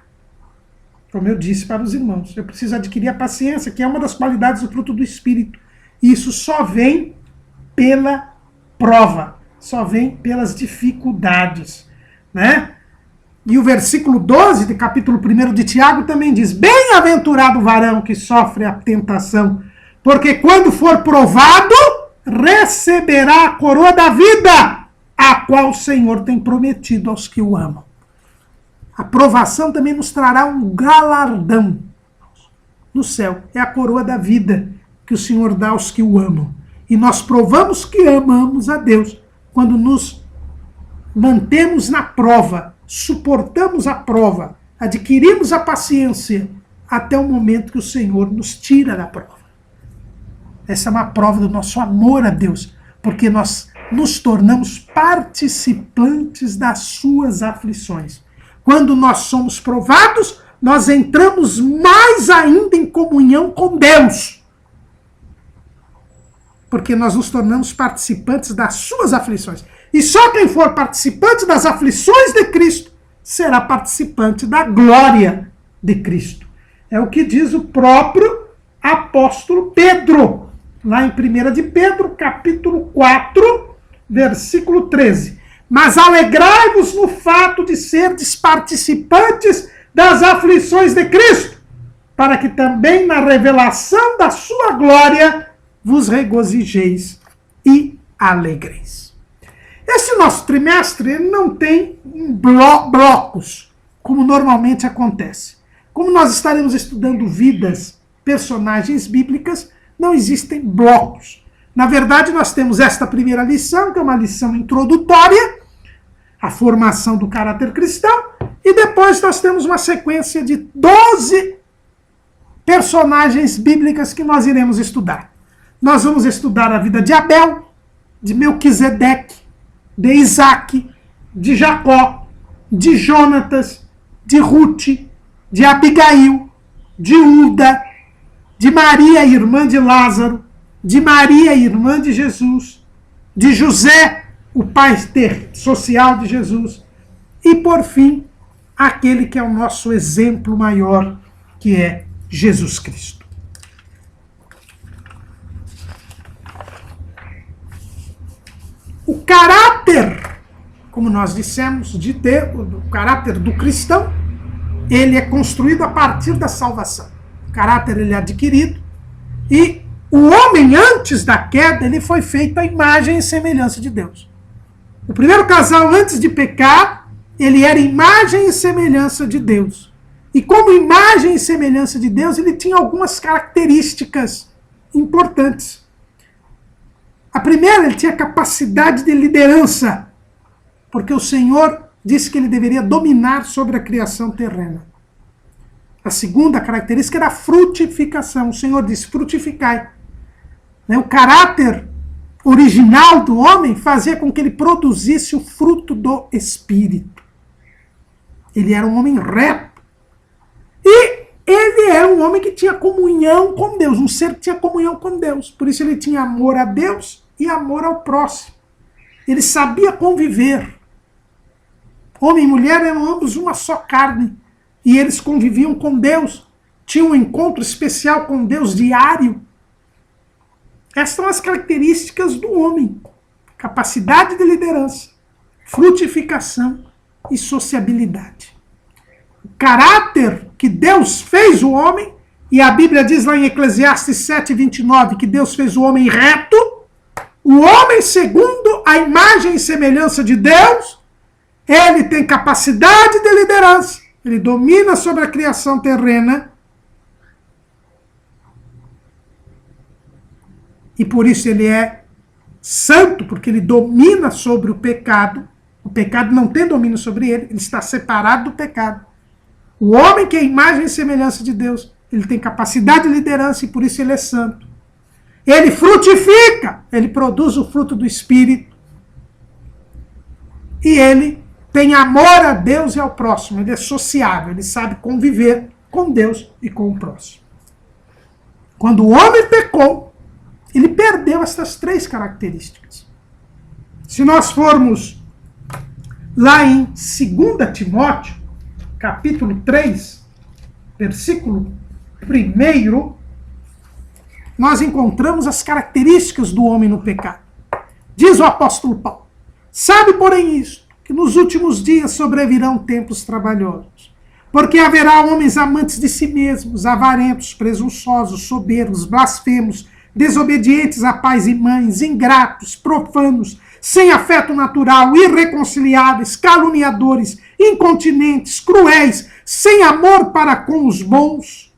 Como eu disse para os irmãos, eu preciso adquirir a paciência, que é uma das qualidades do fruto do Espírito. E isso só vem pela prova, só vem pelas dificuldades, né? E o versículo 12 do capítulo 1 de Tiago também diz: bem-aventurado o varão que sofre a tentação, porque quando for provado, receberá a coroa da vida, a qual o Senhor tem prometido aos que o amam. A provação também nos trará um galardão no céu, é a coroa da vida que o Senhor dá aos que o amam. E nós provamos que amamos a Deus quando nos mantemos na prova, suportamos a prova, adquirimos a paciência até o momento que o Senhor nos tira da prova. Essa é uma prova do nosso amor a Deus, porque nós nos tornamos participantes das suas aflições. Quando nós somos provados, nós entramos mais ainda em comunhão com Deus, porque nós nos tornamos participantes das suas aflições. E só quem for participante das aflições de Cristo será participante da glória de Cristo. É o que diz o próprio apóstolo Pedro, lá em 1 de Pedro, capítulo 4, versículo 13. Mas alegrai-vos no fato de serdes participantes das aflições de Cristo, para que também na revelação da sua glória vos regozijeis e alegreis. Esse nosso trimestre ele não tem blocos, como normalmente acontece. Como nós estaremos estudando vidas, personagens bíblicas, Não existem blocos. Na verdade, nós temos esta primeira lição, que é uma lição introdutória, a formação do caráter cristão, e depois nós temos uma sequência de 12 personagens bíblicas que nós iremos estudar. Nós vamos estudar a vida de Abel, de Melquisedeque, de Isaac, de Jacó, de Jonatas, de Ruth, de Abigail, de Uda, de Maria, irmã de Lázaro, de Maria, irmã de Jesus, de José, o pai social de Jesus, e por fim, aquele que é o nosso exemplo maior, que é Jesus Cristo. O caráter, como nós dissemos, o caráter do cristão, ele é construído a partir da salvação. O caráter ele é adquirido e o homem, antes da queda, ele foi feito à imagem e semelhança de Deus. O primeiro casal, antes de pecar, ele era imagem e semelhança de Deus. E como imagem e semelhança de Deus, ele tinha algumas características importantes. A primeira, ele tinha capacidade de liderança, porque o Senhor disse que ele deveria dominar sobre a criação terrena. A segunda característica era a frutificação. O Senhor disse, frutificai. O caráter original do homem fazia com que ele produzisse o fruto do Espírito. Ele era um homem reto. E ele era um homem que tinha comunhão com Deus, um ser que tinha comunhão com Deus. Por isso ele tinha amor a Deus e amor ao próximo. Ele sabia conviver. Homem e mulher eram ambos uma só carne. E eles conviviam com Deus. Tinham um encontro especial com Deus diário. Essas são as características do homem. Capacidade de liderança, frutificação e sociabilidade. O caráter que Deus fez o homem, e a Bíblia diz lá em Eclesiastes 7:29 que Deus fez o homem reto, o homem segundo a imagem e semelhança de Deus, ele tem capacidade de liderança, ele domina sobre a criação terrena, e por isso ele é santo, porque ele domina sobre o pecado não tem domínio sobre ele, ele está separado do pecado. O homem que é a imagem e semelhança de Deus, ele tem capacidade de liderança e por isso ele é santo. Ele frutifica, ele produz o fruto do Espírito. E ele tem amor a Deus e ao próximo, ele é sociável, ele sabe conviver com Deus e com o próximo. Quando o homem pecou, ele perdeu essas três características. Se nós formos lá em 2 Timóteo, capítulo 3, versículo 1, nós encontramos as características do homem no pecado. Diz o apóstolo Paulo, sabe, porém, isto, que nos últimos dias sobrevirão tempos trabalhosos, porque haverá homens amantes de si mesmos, avarentos, presunçosos, soberbos, blasfemos, desobedientes a pais e mães, ingratos, profanos, sem afeto natural, irreconciliáveis, caluniadores, incontinentes, cruéis, sem amor para com os bons,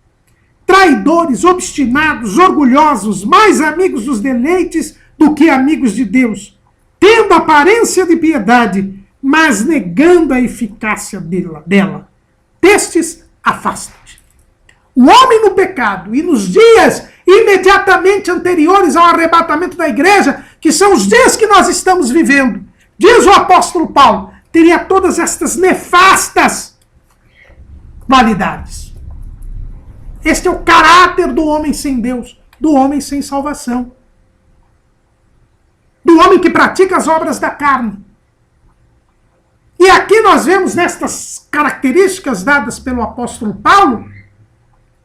traidores, obstinados, orgulhosos, mais amigos dos deleites do que amigos de Deus, tendo aparência de piedade, mas negando a eficácia dela. Destes, afasta-te. O homem no pecado e nos dias imediatamente anteriores ao arrebatamento da igreja, que são os dias que nós estamos vivendo, diz o apóstolo Paulo, teria todas estas nefastas qualidades. Este é o caráter do homem sem Deus, do homem sem salvação, do homem que pratica as obras da carne. E aqui nós vemos nestas características dadas pelo apóstolo Paulo,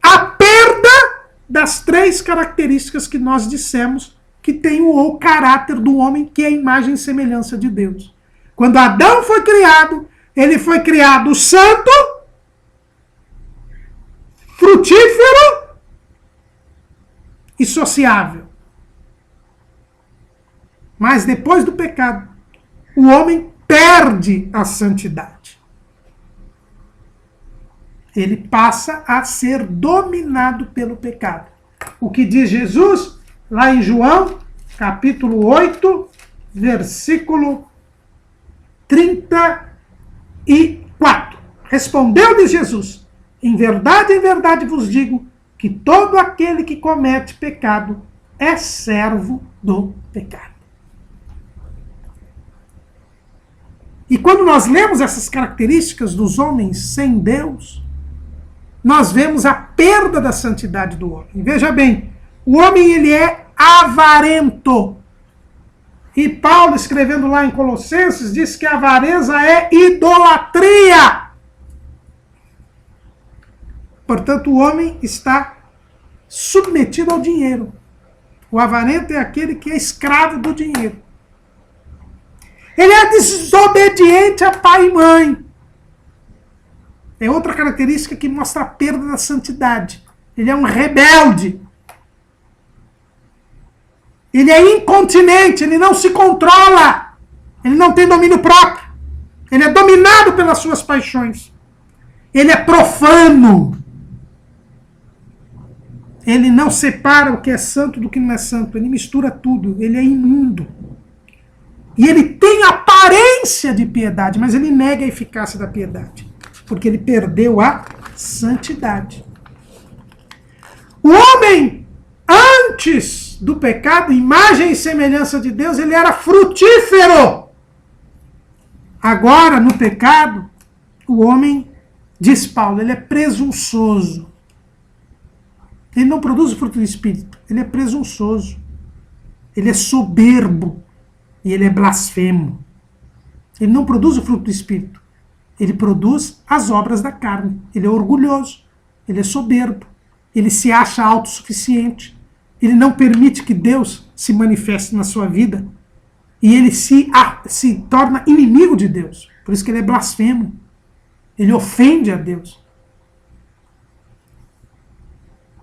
a perda das três características que nós dissemos que tem o caráter do homem, que é a imagem e semelhança de Deus. Quando Adão foi criado, ele foi criado santo, frutífero e sociável. Mas depois do pecado, o homem perde a santidade. Ele passa a ser dominado pelo pecado. o que diz Jesus lá em João, capítulo 8, versículo 34. Respondeu-lhes Jesus: em verdade vos digo que todo aquele que comete pecado é servo do pecado. E quando nós lemos essas características dos homens sem Deus, nós vemos a perda da santidade do homem. Veja bem, o homem ele é avarento. E Paulo, escrevendo lá em Colossenses, diz que a avareza é idolatria. Portanto, o homem está submetido ao dinheiro. O avarento é aquele que é escravo do dinheiro. Ele é desobediente a pai e mãe. É outra característica que mostra a perda da santidade. Ele é um rebelde. Ele é incontinente, ele não se controla. Ele não tem domínio próprio. Ele é dominado pelas suas paixões. Ele é profano. Ele não separa o que é santo do que não é santo. Ele mistura tudo. Ele é imundo. E ele tem aparência de piedade, mas ele nega a eficácia da piedade. Porque ele perdeu a santidade. O homem, antes do pecado, imagem e semelhança de Deus, ele era frutífero. Agora, no pecado, o homem, diz Paulo, ele é presunçoso. Ele não produz o fruto do Espírito, ele é presunçoso. Ele é soberbo e ele é blasfemo. Ele não produz o fruto do Espírito, ele produz as obras da carne. Ele é orgulhoso, ele é soberbo, ele se acha autossuficiente, ele não permite que Deus se manifeste na sua vida e ele se torna inimigo de Deus. Por isso que ele é blasfemo, ele ofende a Deus.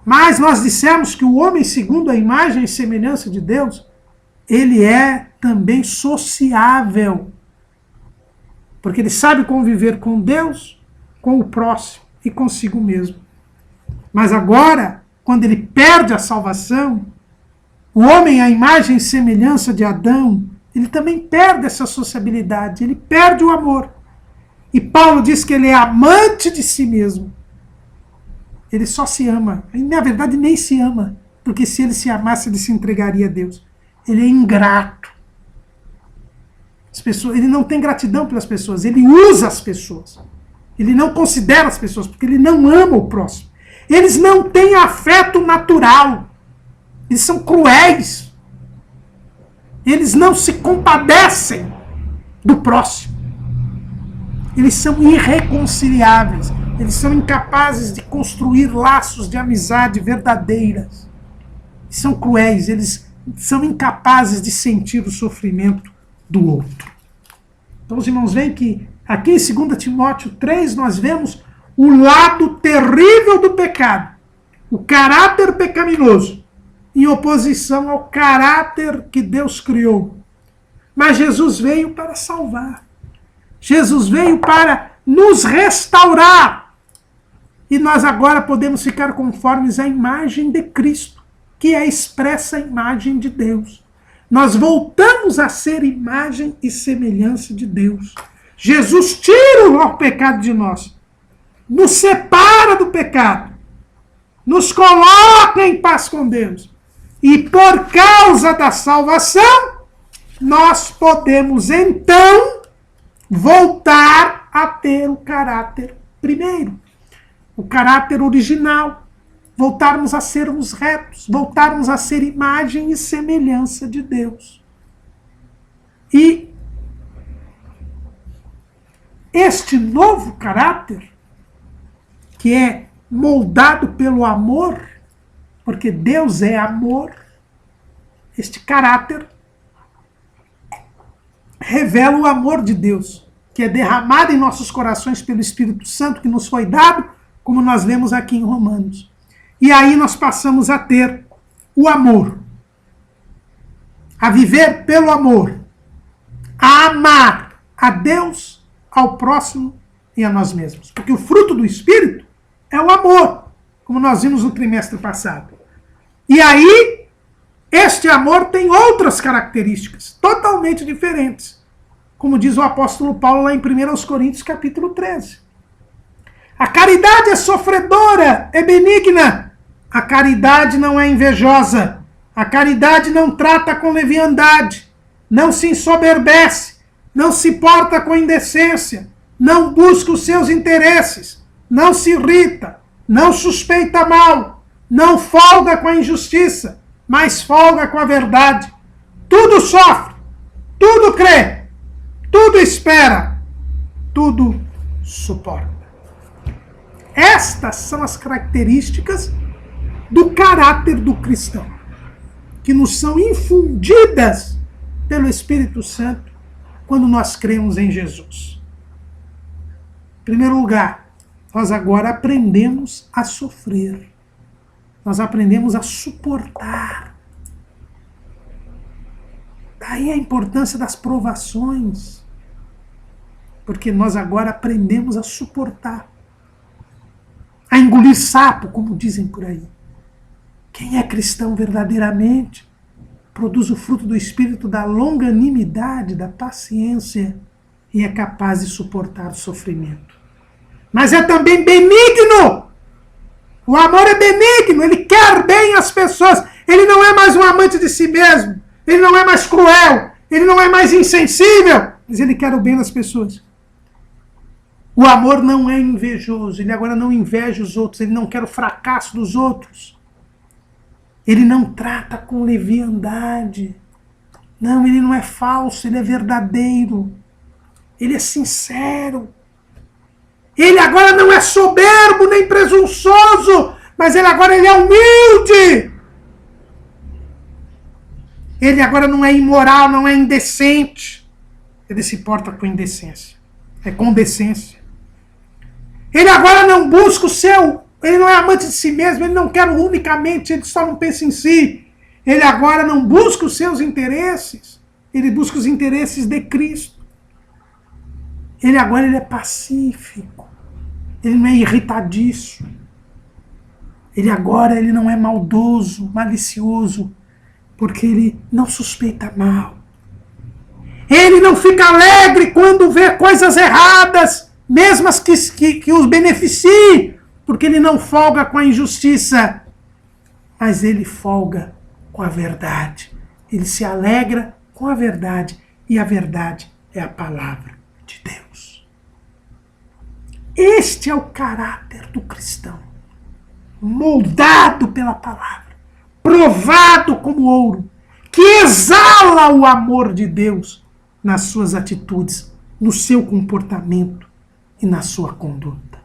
Mas nós dissemos que o homem, segundo a imagem e semelhança de Deus, ele é também sociável. Porque ele sabe conviver com Deus, com o próximo e consigo mesmo. Mas agora, quando ele perde a salvação, o homem, a imagem e semelhança de Adão, ele também perde essa sociabilidade, ele perde o amor. E Paulo diz que ele é amante de si mesmo. Ele só se ama. E, na verdade, nem se ama. Porque se ele se amasse, ele se entregaria a Deus. Ele é ingrato. Ele não tem gratidão pelas pessoas. Ele usa as pessoas. Ele não considera as pessoas, porque ele não ama o próximo. Eles não têm afeto natural. Eles são cruéis. Eles não se compadecem do próximo. Eles são irreconciliáveis. Eles são incapazes de construir laços de amizade verdadeiras. Eles são cruéis, eles são incapazes de sentir o sofrimento do outro. Então os irmãos veem que aqui em 2 Timóteo 3 nós vemos o lado terrível do pecado. O caráter pecaminoso em oposição ao caráter que Deus criou. Mas Jesus veio para salvar. Jesus veio para nos restaurar. E nós agora podemos ficar conformes à imagem de Cristo, que é a expressa imagem de Deus. Nós voltamos a ser imagem e semelhança de Deus. Jesus tira o pecado de nós, nos separa do pecado, nos coloca em paz com Deus. E por causa da salvação, nós podemos então voltar a ter o caráter primeiro. O caráter original, voltarmos a sermos retos, voltarmos a ser imagem e semelhança de Deus. E este novo caráter, que é moldado pelo amor, porque Deus é amor, este caráter revela o amor de Deus, que é derramado em nossos corações pelo Espírito Santo, que nos foi dado, como nós lemos aqui em Romanos. E aí nós passamos a ter o amor, a viver pelo amor, a amar a Deus, ao próximo e a nós mesmos. Porque o fruto do Espírito é o amor, como nós vimos no trimestre passado. E aí, este amor tem outras características totalmente diferentes. Como diz o apóstolo Paulo lá em 1 Coríntios capítulo 13. A caridade é sofredora, é benigna. A caridade não é invejosa. A caridade não trata com leviandade. Não se ensoberbece. Não se porta com indecência. Não busca os seus interesses. Não se irrita. Não suspeita mal. Não folga com a injustiça, mas folga com a verdade. Tudo sofre. Tudo crê. Tudo espera. Tudo suporta. Estas são as características do caráter do cristão, que nos são infundidas pelo Espírito Santo quando nós cremos em Jesus. Em primeiro lugar, nós agora aprendemos a sofrer. Nós aprendemos a suportar. Daí a importância das provações. Porque nós agora aprendemos a suportar. A engolir sapo, como dizem por aí. Quem é cristão verdadeiramente produz o fruto do Espírito da longanimidade, da paciência e é capaz de suportar o sofrimento. Mas é também benigno. O amor é benigno, ele quer bem as pessoas. Ele não é mais um amante de si mesmo. Ele não é mais cruel. Ele não é mais insensível. Mas ele quer o bem das pessoas. O amor não é invejoso. Ele agora não inveja os outros. Ele não quer o fracasso dos outros. Ele não trata com leviandade. Não, ele não é falso. Ele é verdadeiro. Ele é sincero. Ele agora não é soberbo nem presunçoso, mas ele agora é humilde. Ele agora não é imoral, não é indecente. Ele se porta com indecência. É com decência. Ele agora não busca o seu, ele não é amante de si mesmo, ele não quer unicamente, ele só não pensa em si. Ele agora não busca os seus interesses, ele busca os interesses de Cristo. Ele agora ele é pacífico. Ele não é irritadiço. Ele agora ele não é maldoso, malicioso, porque ele não suspeita mal. Ele não fica alegre quando vê coisas erradas, mesmo as que os beneficiem, porque ele não folga com a injustiça, mas ele folga com a verdade. Ele se alegra com a verdade, e a verdade é a palavra de Deus. Este é o caráter do cristão, moldado pela palavra, provado como ouro, que exala o amor de Deus nas suas atitudes, no seu comportamento e na sua conduta.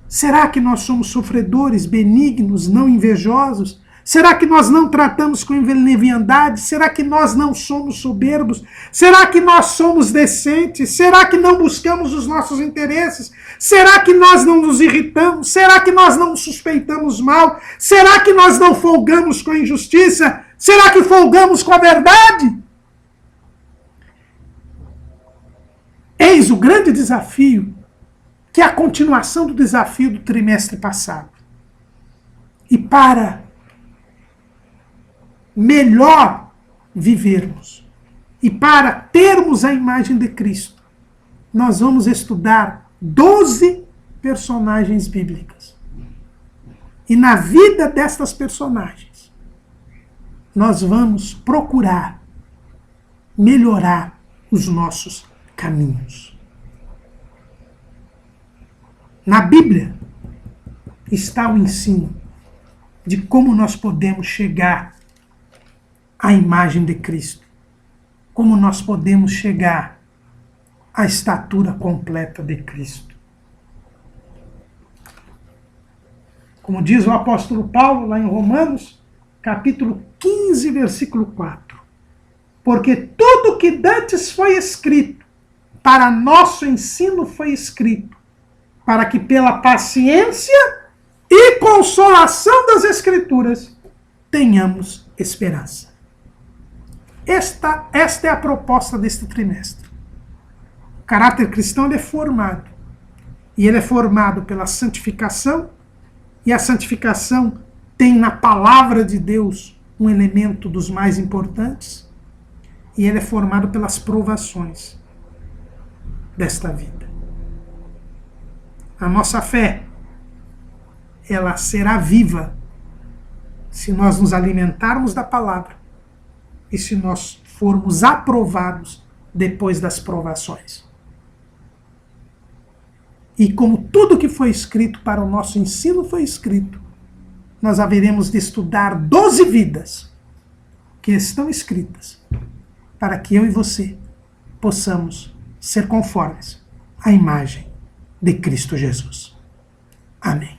Será que nós somos sofredores, benignos, não invejosos? Será que nós não tratamos com leviandade? Será que nós não somos soberbos? Será que nós somos decentes? Será que não buscamos os nossos interesses? Será que nós não nos irritamos? Será que nós não suspeitamos mal? Será que nós não folgamos com a injustiça? Será que folgamos com a verdade? Eis o grande desafio, que é a continuação do desafio do trimestre passado. E para melhor vivermos e para termos a imagem de Cristo, nós vamos estudar 12 personagens bíblicas. E na vida destas personagens, nós vamos procurar melhorar os nossos caminhos. Na Bíblia está o ensino de como nós podemos chegar à imagem de Cristo, como nós podemos chegar à estatura completa de Cristo. Como diz o apóstolo Paulo lá em Romanos, capítulo 15, versículo 4. Porque tudo que dantes foi escrito, para nosso ensino foi escrito, para que pela paciência e consolação das Escrituras tenhamos esperança. Esta é a proposta deste trimestre. O caráter cristão ele é formado. E ele é formado pela santificação, e a santificação tem na palavra de Deus um elemento dos mais importantes, e ele é formado pelas provações desta vida. A nossa fé, ela será viva se nós nos alimentarmos da palavra e se nós formos aprovados depois das provações. E como tudo que foi escrito para o nosso ensino foi escrito, nós haveremos de estudar 12 vidas que estão escritas para que eu e você possamos ser conformes à imagem de Cristo Jesus. Amém.